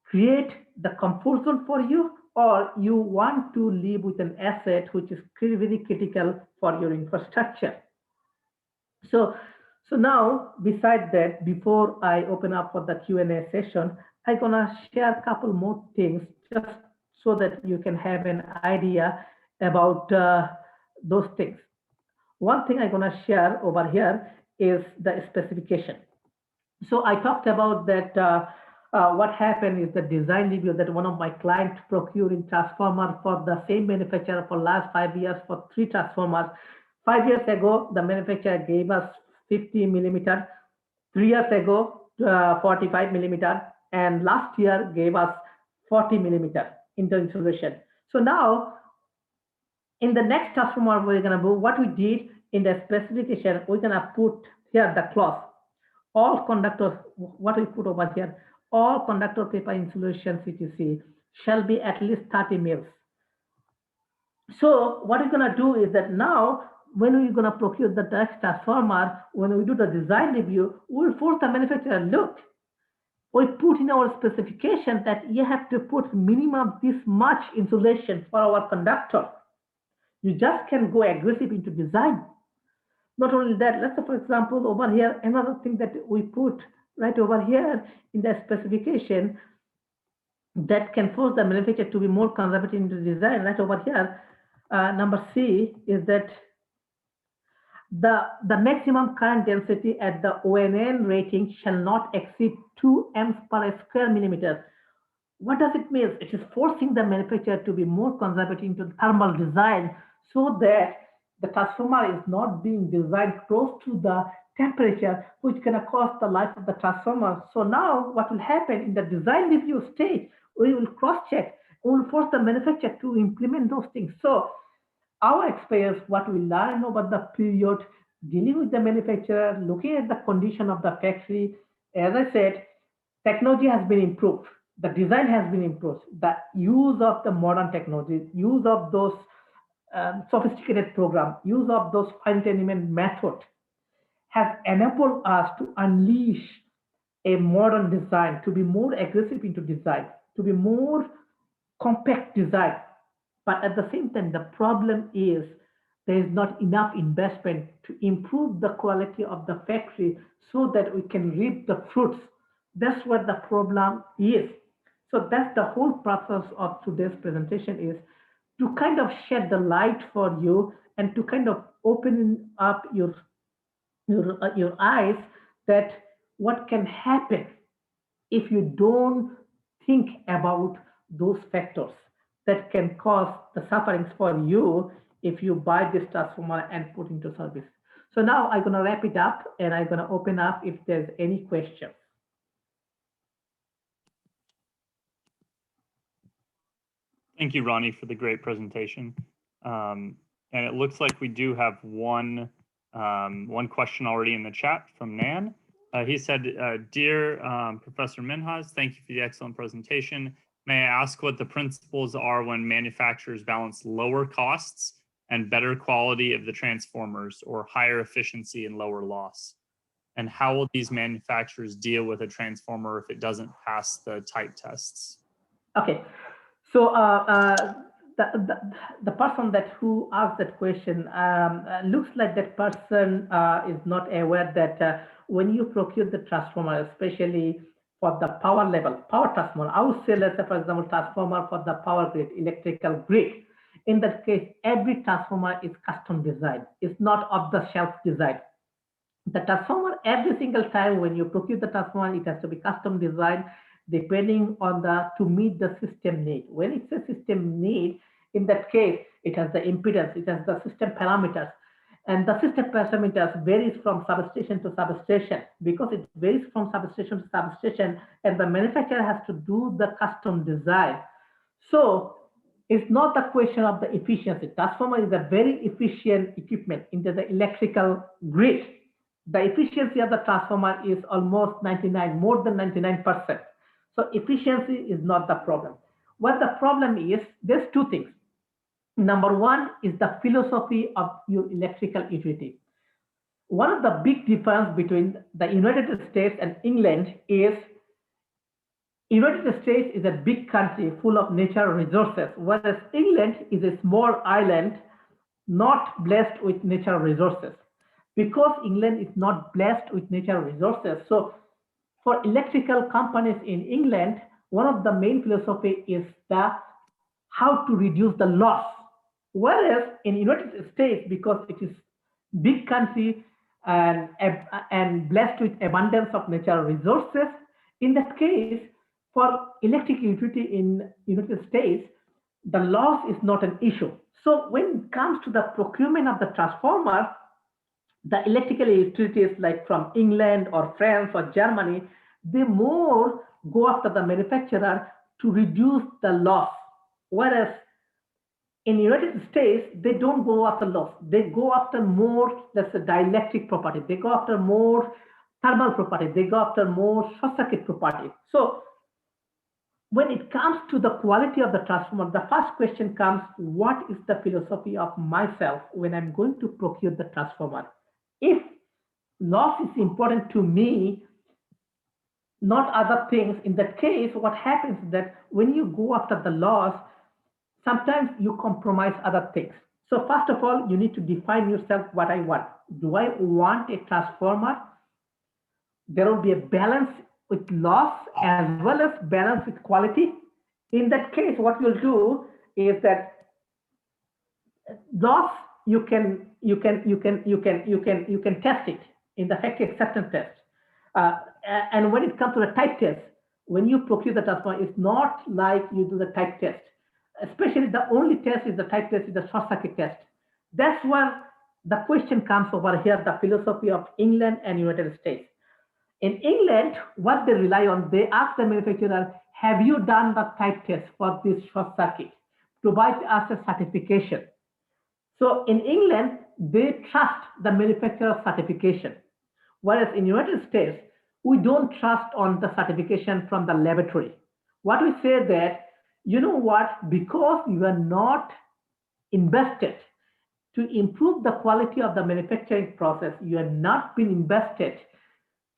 create the comfort zone for you, or you want to live with an asset which is very critical for your infrastructure. So, so now, beside that, before I open up for the Q&A session, I'm gonna share a couple more things just so that you can have an idea about those things. One thing I'm gonna share over here is the specification. So I talked about that what happened is the design review that one of my clients procuring transformer for the same manufacturer for last 5 years for 3 transformers. 5 years ago, the manufacturer gave us 50 millimeter. 3 years ago, 45 millimeter, and last year gave us 40 millimeter into insulation. So now, in the next transformer, we're gonna do what we did in the specification. We're gonna put here the clause. All conductors, what we put over here, all conductor paper insulation CTC shall be at least 30 mils. So what we're gonna do is that now, when we're gonna procure the next transformer, when we do the design review, we'll force the manufacturer, look, we put in our specification that you have to put minimum this much insulation for our conductor. You just can go aggressive into design. Not only that, let's say, for example, over here, another thing that we put right over here in the specification that can force the manufacturer to be more conservative in the design, right over here, number C is that the maximum current density at the ONN rating shall not exceed 2 amps per square millimeter. What does it mean? It is forcing the manufacturer to be more conservative into thermal design so that the transformer is not being designed close to the temperature, which can cost the life of the transformer. So now what will happen in the design review stage, we will cross-check, we will force the manufacturer to implement those things. So our experience, what we learn over the period, dealing with the manufacturer, looking at the condition of the factory, as I said, technology has been improved. The design has been improved. The use of the modern technology, use of those sophisticated program, use of those fine-tuning method has enabled us to unleash a modern design, to be more aggressive into design, to be more compact design. But at the same time, the problem is there is not enough investment to improve the quality of the factory so that we can reap the fruits. That's what the problem is. So that's the whole purpose of today's presentation, is to kind of shed the light for you and to kind of open up your eyes that what can happen if you don't think about those factors that can cause the sufferings for you if you buy this transformer and put into service. So now I'm going to wrap it up and I'm going to open up if there's any questions. Thank you, Ronnie, for the great presentation. And it looks like we do have one question already in the chat from Nan. He said, Dear Professor Minhaz, thank you for the excellent presentation. May I ask what the principles are when manufacturers balance lower costs and better quality of the transformers, or higher efficiency and lower loss? And how will these manufacturers deal with a transformer if it doesn't pass the type tests? Okay, so the person that who asked that question looks like that person is not aware that when you procure the transformer, especially for the power level, power transformer, I would say, let's say, for example, transformer for the power grid, electrical grid. In that case, every transformer is custom designed. It's not off-the-shelf design. The transformer, every single time when you procure the transformer, it has to be custom designed depending on the to meet the system need. When it's a system need, in that case, it has the impedance, it has the system parameters, and the system parameters varies from substation to substation. Because it varies from substation to substation, and the manufacturer has to do the custom design. So it's not the question of the efficiency. Transformer is a very efficient equipment into the electrical grid. The efficiency of the transformer is almost 99, more than 99%. So efficiency is not the problem. What the problem is, there's two things. Number one is the philosophy of your electrical utility. One of the big difference between the United States and England is United States is a big country full of natural resources, whereas England is a small island not blessed with natural resources. Because England is not blessed with natural resources, so for electrical companies in England, one of the main philosophy is the how to reduce the loss. Whereas in United States, because it is big country and blessed with abundance of natural resources, in that case, for electric utility in United States, the loss is not an issue. So when it comes to the procurement of the transformer, the electrical utilities like from England or France or Germany, they more go after the manufacturer to reduce the loss. Whereas in United States, they don't go after loss. They go after more, let's say, dielectric property. They go after more thermal property. They go after more short circuit property. So when it comes to the quality of the transformer, the first question comes, what is the philosophy of myself when I'm going to procure the transformer? If loss is important to me, not other things, in that case, what happens is that when you go after the loss, sometimes you compromise other things. So first of all, you need to define yourself what I want. Do I want a transformer? There will be a balance with loss as well as balance with quality. In that case, what you'll do is that loss you can test it in the factory acceptance test. And when it comes to the type test, when you procure the transformer, it's not like you do the type test. Especially the only test is the type test, is the short circuit test. That's where the question comes over here, the philosophy of England and United States. In England, what they rely on, they ask the manufacturer, have you done the type test for this short circuit? Provide us a certification. So in England, they trust the manufacturer's certification. Whereas in United States, we don't trust on the certification from the laboratory. What we say that, you know what, because you are not invested to improve the quality of the manufacturing process, you have not been invested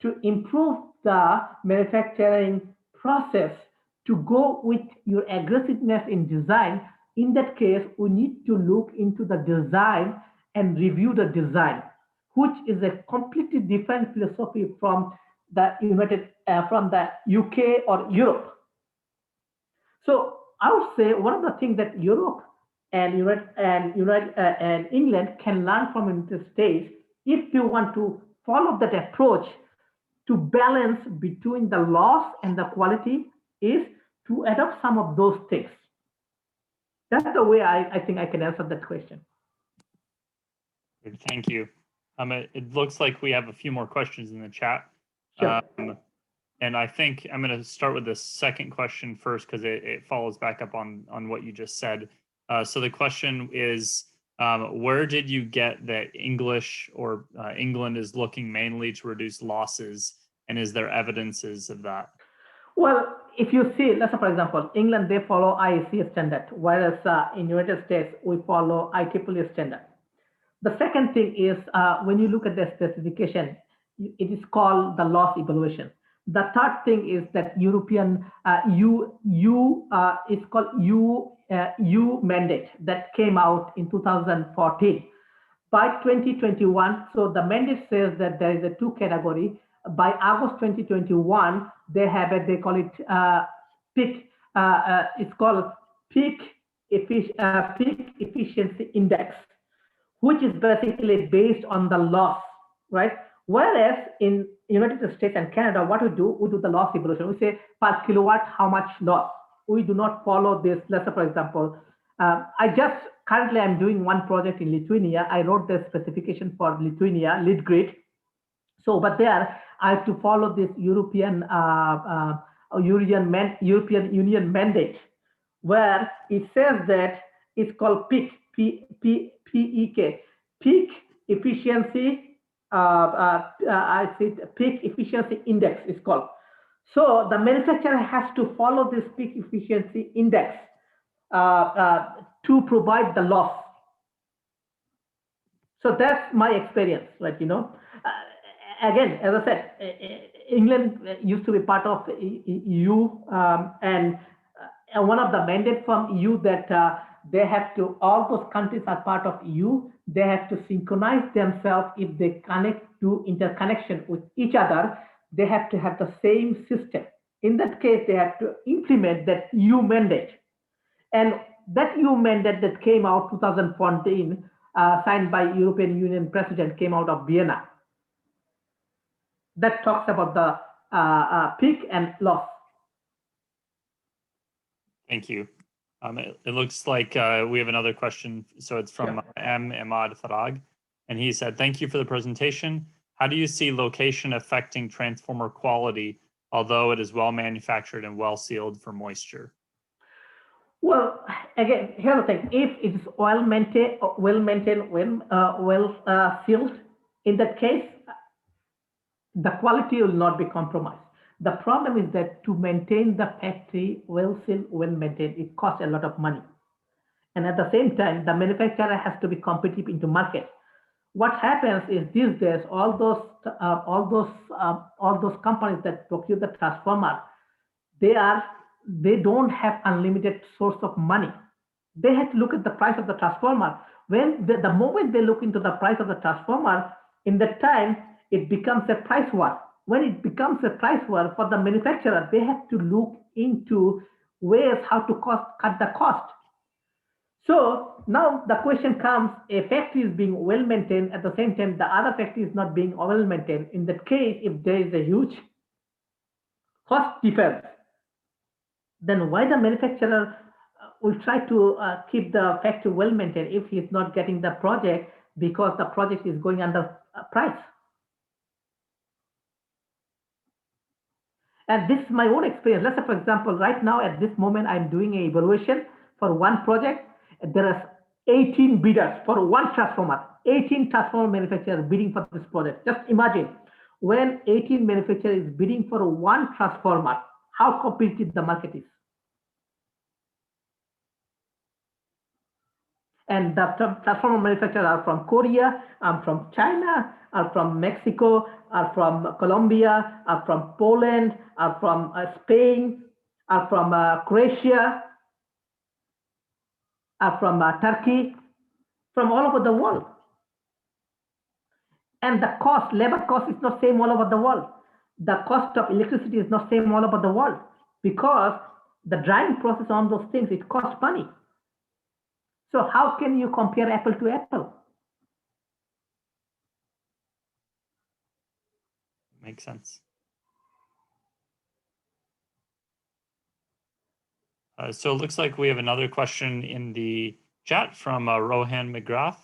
to improve the manufacturing process to go with your aggressiveness in design. In that case, we need to look into the design and review the design, which is a completely different philosophy from the UK or Europe. So I would say one of the things that Europe and England can learn from United States, if you want to follow that approach to balance between the loss and the quality, is to adopt some of those things. That's the way I think I can answer that question. Thank you. It looks like we have a few more questions in the chat. Sure. And I think I'm going to start with the second question first, because it follows back up on what you just said. So the question is, where did you get that English or England is looking mainly to reduce losses, and is there evidences of that? Well, if you see, let's say for example, England, they follow IEC standard, whereas in United States, we follow IEEE standard. The second thing is when you look at the specification, it is called the loss evaluation. The third thing is that European it's called U mandate that came out in 2014. By 2021, so the mandate says that there is a two category. By August 2021, they have it. They call it peak. It's called peak efficiency index, which is basically based on the loss, right? Whereas in United States and Canada, what we do the loss evaluation. We say per kilowatt, how much loss. We do not follow this. Let's say, for example, currently I'm doing one project in Lithuania. I wrote the specification for Lithuania, lead grid. So, but there I have to follow this European Union mandate, where it says that it's called PEK, P-E-K, peak efficiency. I see peak efficiency index is called. So the manufacturer has to follow this peak efficiency index to provide the loss. So that's my experience, right? Again, as I said, England used to be part of EU, and one of the mandates from EU that they have to, all those countries are part of EU, they have to synchronize themselves. If they connect to interconnection with each other, they have to have the same system. In that case, they have to implement that EU mandate. And that EU mandate that came out 2014, signed by European Union President, came out of Vienna. That talks about the peak and loss. Thank you. It looks like we have another question. So it's from M. Ahmad Farag. And he said, thank you for the presentation. How do you see location affecting transformer quality, although it is well manufactured and well sealed for moisture? Well, again, here's the thing. If it is well maintained, sealed, in that case, the quality will not be compromised. The problem is that to maintain the factory well sealed, well maintained, it costs a lot of money. And at the same time, the manufacturer has to be competitive into market. What happens is these days, all those companies that procure the transformer, they don't have unlimited source of money. They have to look at the price of the transformer. When the moment they look into the price of the transformer, in that time, it becomes a price war. When it becomes a price war for the manufacturer, they have to look into ways how to cut the cost. So now the question comes, a factory is being well maintained, at the same time, the other factory is not being well maintained. In that case, if there is a huge cost difference, then why the manufacturer will try to keep the factory well maintained if he's not getting the project because the project is going under price? And this is my own experience. Let's say, for example, right now at this moment, I'm doing an evaluation for one project. There are 18 bidders for one transformer, 18 transformer manufacturers bidding for this project. Just imagine when 18 manufacturers is bidding for one transformer, how competitive the market is. And the transformer manufacturers are from Korea, from China, are from Mexico, are from Colombia, are from Poland, are from Spain, are from Croatia, are from Turkey, from all over the world. And the cost, labor cost is not same all over the world. The cost of electricity is not same all over the world because the drying process on those things, it costs money. So how can you compare apple to apple? Makes sense. So it looks like we have another question in the chat from Rohan McGrath.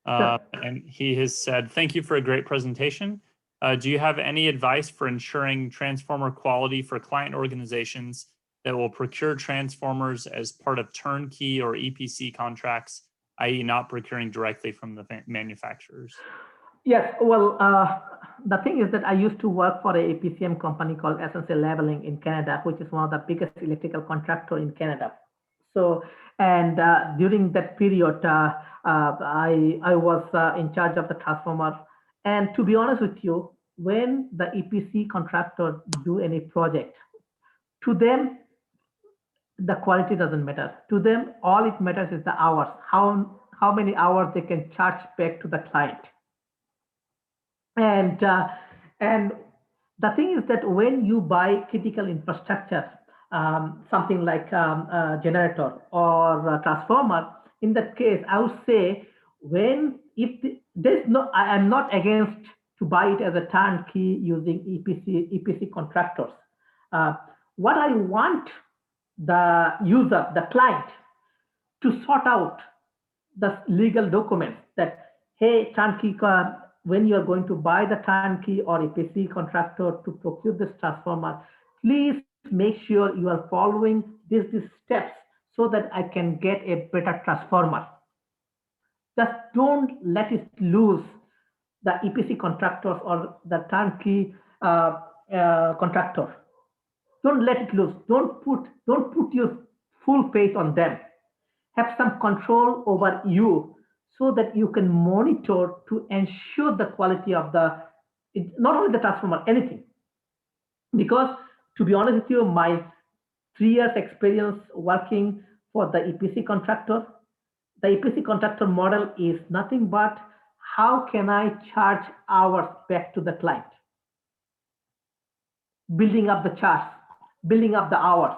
And he has said, thank you for a great presentation. Do you have any advice for ensuring transformer quality for client organizations that will procure transformers as part of turnkey or EPC contracts, i.e. not procuring directly from the manufacturers? Yes, well, the thing is that I used to work for a PCM company called Essential Labeling in Canada, which is one of the biggest electrical contractor in Canada. So, and during that period, I was in charge of the transformer. And to be honest with you, when the EPC contractor do any project, to them the quality doesn't matter. To them, all it matters is the hours. How many hours they can charge back to the client. And and the thing is that when you buy critical infrastructure, something like a generator or a transformer, in that case, I would say when if there's no, I am not against to buy it as a turnkey using EPC contractors. Uh, what I want the user, the client, to sort out the legal documents that, hey, turnkey, when you are going to buy the turnkey or EPC contractor to procure this transformer, please make sure you are following these steps so that I can get a better transformer. Just don't let it lose the EPC contractors or the turnkey contractor. Don't let it loose. Don't put your full faith on them. Have some control over you so that you can monitor to ensure the quality of not only the transformer, anything. Because to be honest with you, my 3 years experience working for the EPC contractor, the EPC contractor model is nothing but how can I charge hours back to the client? Building up the charge, building up the hours,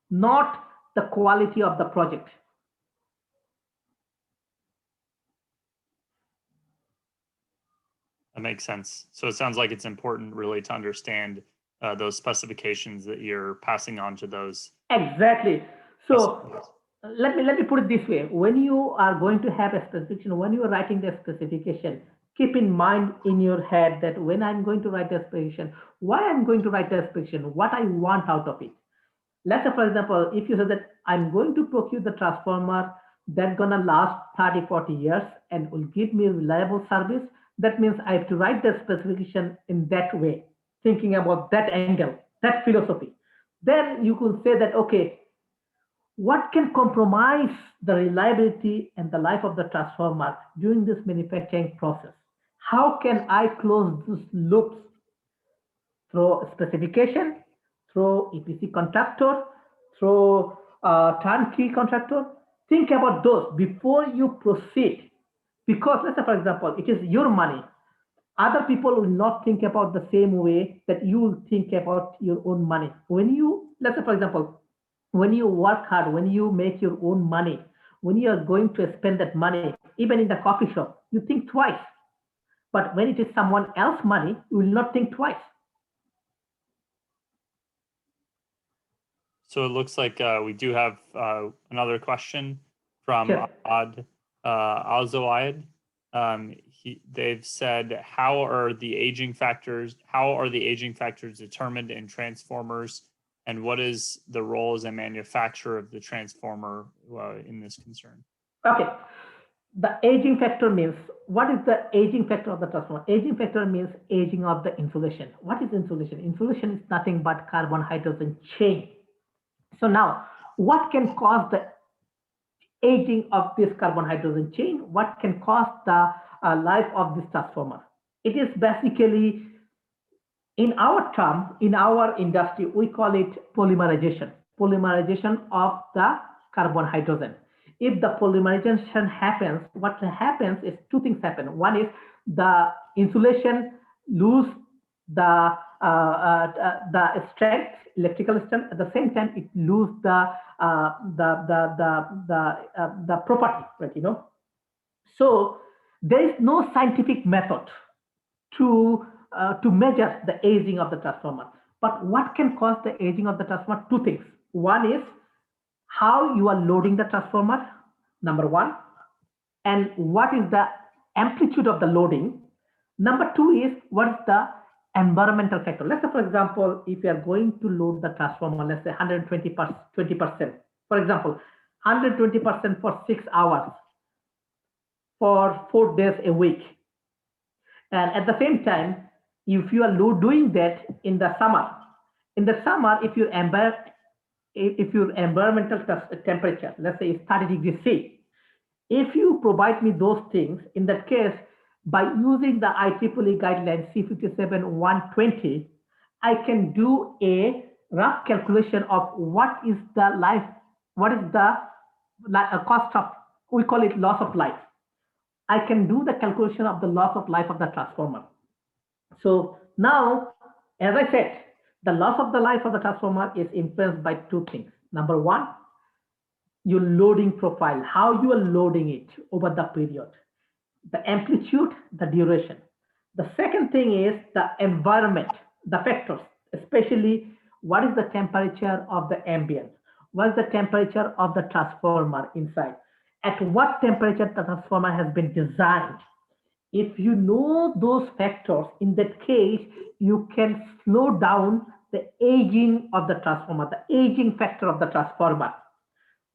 not the quality of the project. That makes sense. So it sounds like it's important really to understand those specifications that you're passing on to those. Exactly. So let me put it this way. When you are going to have a specification, when you are writing the specification, keep in mind in your head that when I'm going to write the specification, why I'm going to write the specification, what I want out of it. Let's say, for example, if you say that I'm going to procure the transformer that's going to last 30, 40 years and will give me reliable service, that means I have to write the specification in that way, thinking about that angle, that philosophy. Then you could say that, okay, what can compromise the reliability and the life of the transformer during this manufacturing process? How can I close these loops through specification, through EPC contractor, through turnkey contractor? Think about those before you proceed. Because let's say, for example, it is your money. Other people will not think about the same way that you will think about your own money. When you, let's say, for example, when you work hard, when you make your own money, when you are going to spend that money, even in the coffee shop, you think twice. But when it is someone else's money, you will not think twice. So it looks like we do have another question from Sure. Ahmad Alzoayed. They've said, how are the aging factors determined in transformers, and what is the role as a manufacturer of the transformer in this concern? Okay. The aging factor means, what is the aging factor of the transformer? Aging factor means aging of the insulation. What is insulation? Insulation is nothing but carbon hydrogen chain. So now, what can cause the aging of this carbon hydrogen chain? What can cause the life of this transformer? It is basically, in our term, in our industry, we call it polymerization. Polymerization of the carbon hydrogen. If the polymerization happens, what happens is two things happen. One is the insulation lose the strength, electrical strength. At the same time, it lose the property, right? You know. So there is no scientific method to measure the aging of the transformer. But what can cause the aging of the transformer? Two things. One is how you are loading the transformer, number one, and what is the amplitude of the loading. Number two is what is the environmental factor. Let's say, for example, if you are going to load the transformer, let's say 120%, for example, 120% for 6 hours for 4 days a week. And at the same time, if you are doing that in the summer, if your environmental temperature, let's say, is 30 degrees C, if you provide me those things, in that case, by using the IEEE guideline C57-120, I can do a rough calculation of what is the cost of, we call it loss of life. I can do the calculation of the loss of life of the transformer. So now, as I said, the loss of the life of the transformer is influenced by two things. Number one, your loading profile, how you are loading it over the period, the amplitude, the duration. The second thing is the environment, the factors, especially what is the temperature of the ambient, what is the temperature of the transformer inside, at what temperature the transformer has been designed. If you know those factors, in that case, you can slow down the aging of the transformer, the aging factor of the transformer.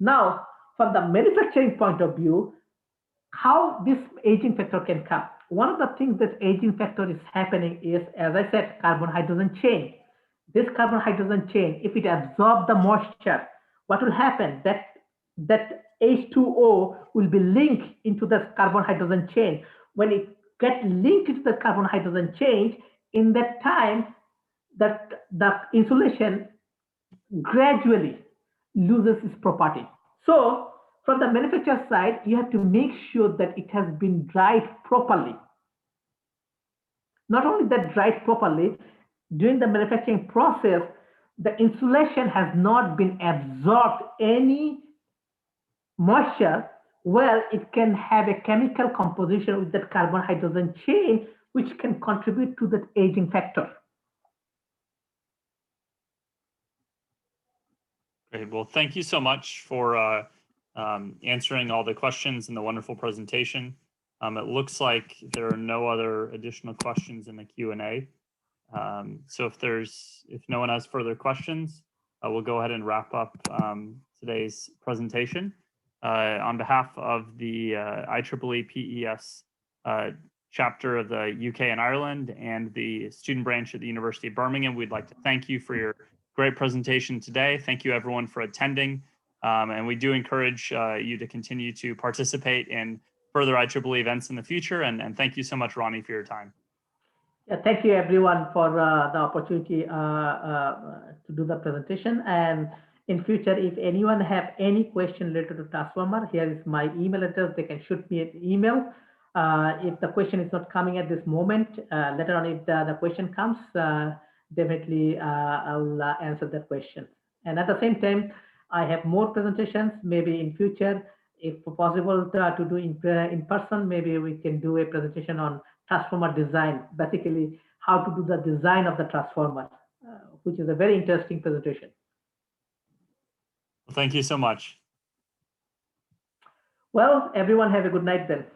Now, from the manufacturing point of view, how this aging factor can come. One of the things that aging factor is happening is, as I said, carbon-hydrogen chain. This carbon-hydrogen chain, if it absorbs the moisture, what will happen? That H2O will be linked into the carbon-hydrogen chain. When it gets linked to the carbon-hydrogen chain, in that time, that the insulation gradually loses its property. So from the manufacturer side, you have to make sure that it has been dried properly. Not only that dried properly, during the manufacturing process, the insulation has not been absorbed any moisture, well, it can have a chemical composition with that carbon-hydrogen chain, which can contribute to that aging factor. Great. Well, thank you so much for answering all the questions and the wonderful presentation. It looks like there are no other additional questions in the Q&A. So if no one has further questions, we'll go ahead and wrap up today's presentation. On behalf of the IEEE PES chapter of the UK and Ireland and the student branch at the University of Birmingham, we'd like to thank you for your great presentation today. Thank you everyone for attending. And we do encourage you to continue to participate in further IEEE events in the future. And thank you so much, Ronnie, for your time. Yeah, thank you everyone for the opportunity to do the presentation. And in future, if anyone have any question related to transformer, here is my email address. They can shoot me an email. If the question is not coming at this moment, later on, if the question comes, definitely I will answer that question. And at the same time, I have more presentations. Maybe in future, if possible to do in person, maybe we can do a presentation on transformer design, basically how to do the design of the transformer, which is a very interesting presentation. Well, thank you so much. Well, everyone have a good night then.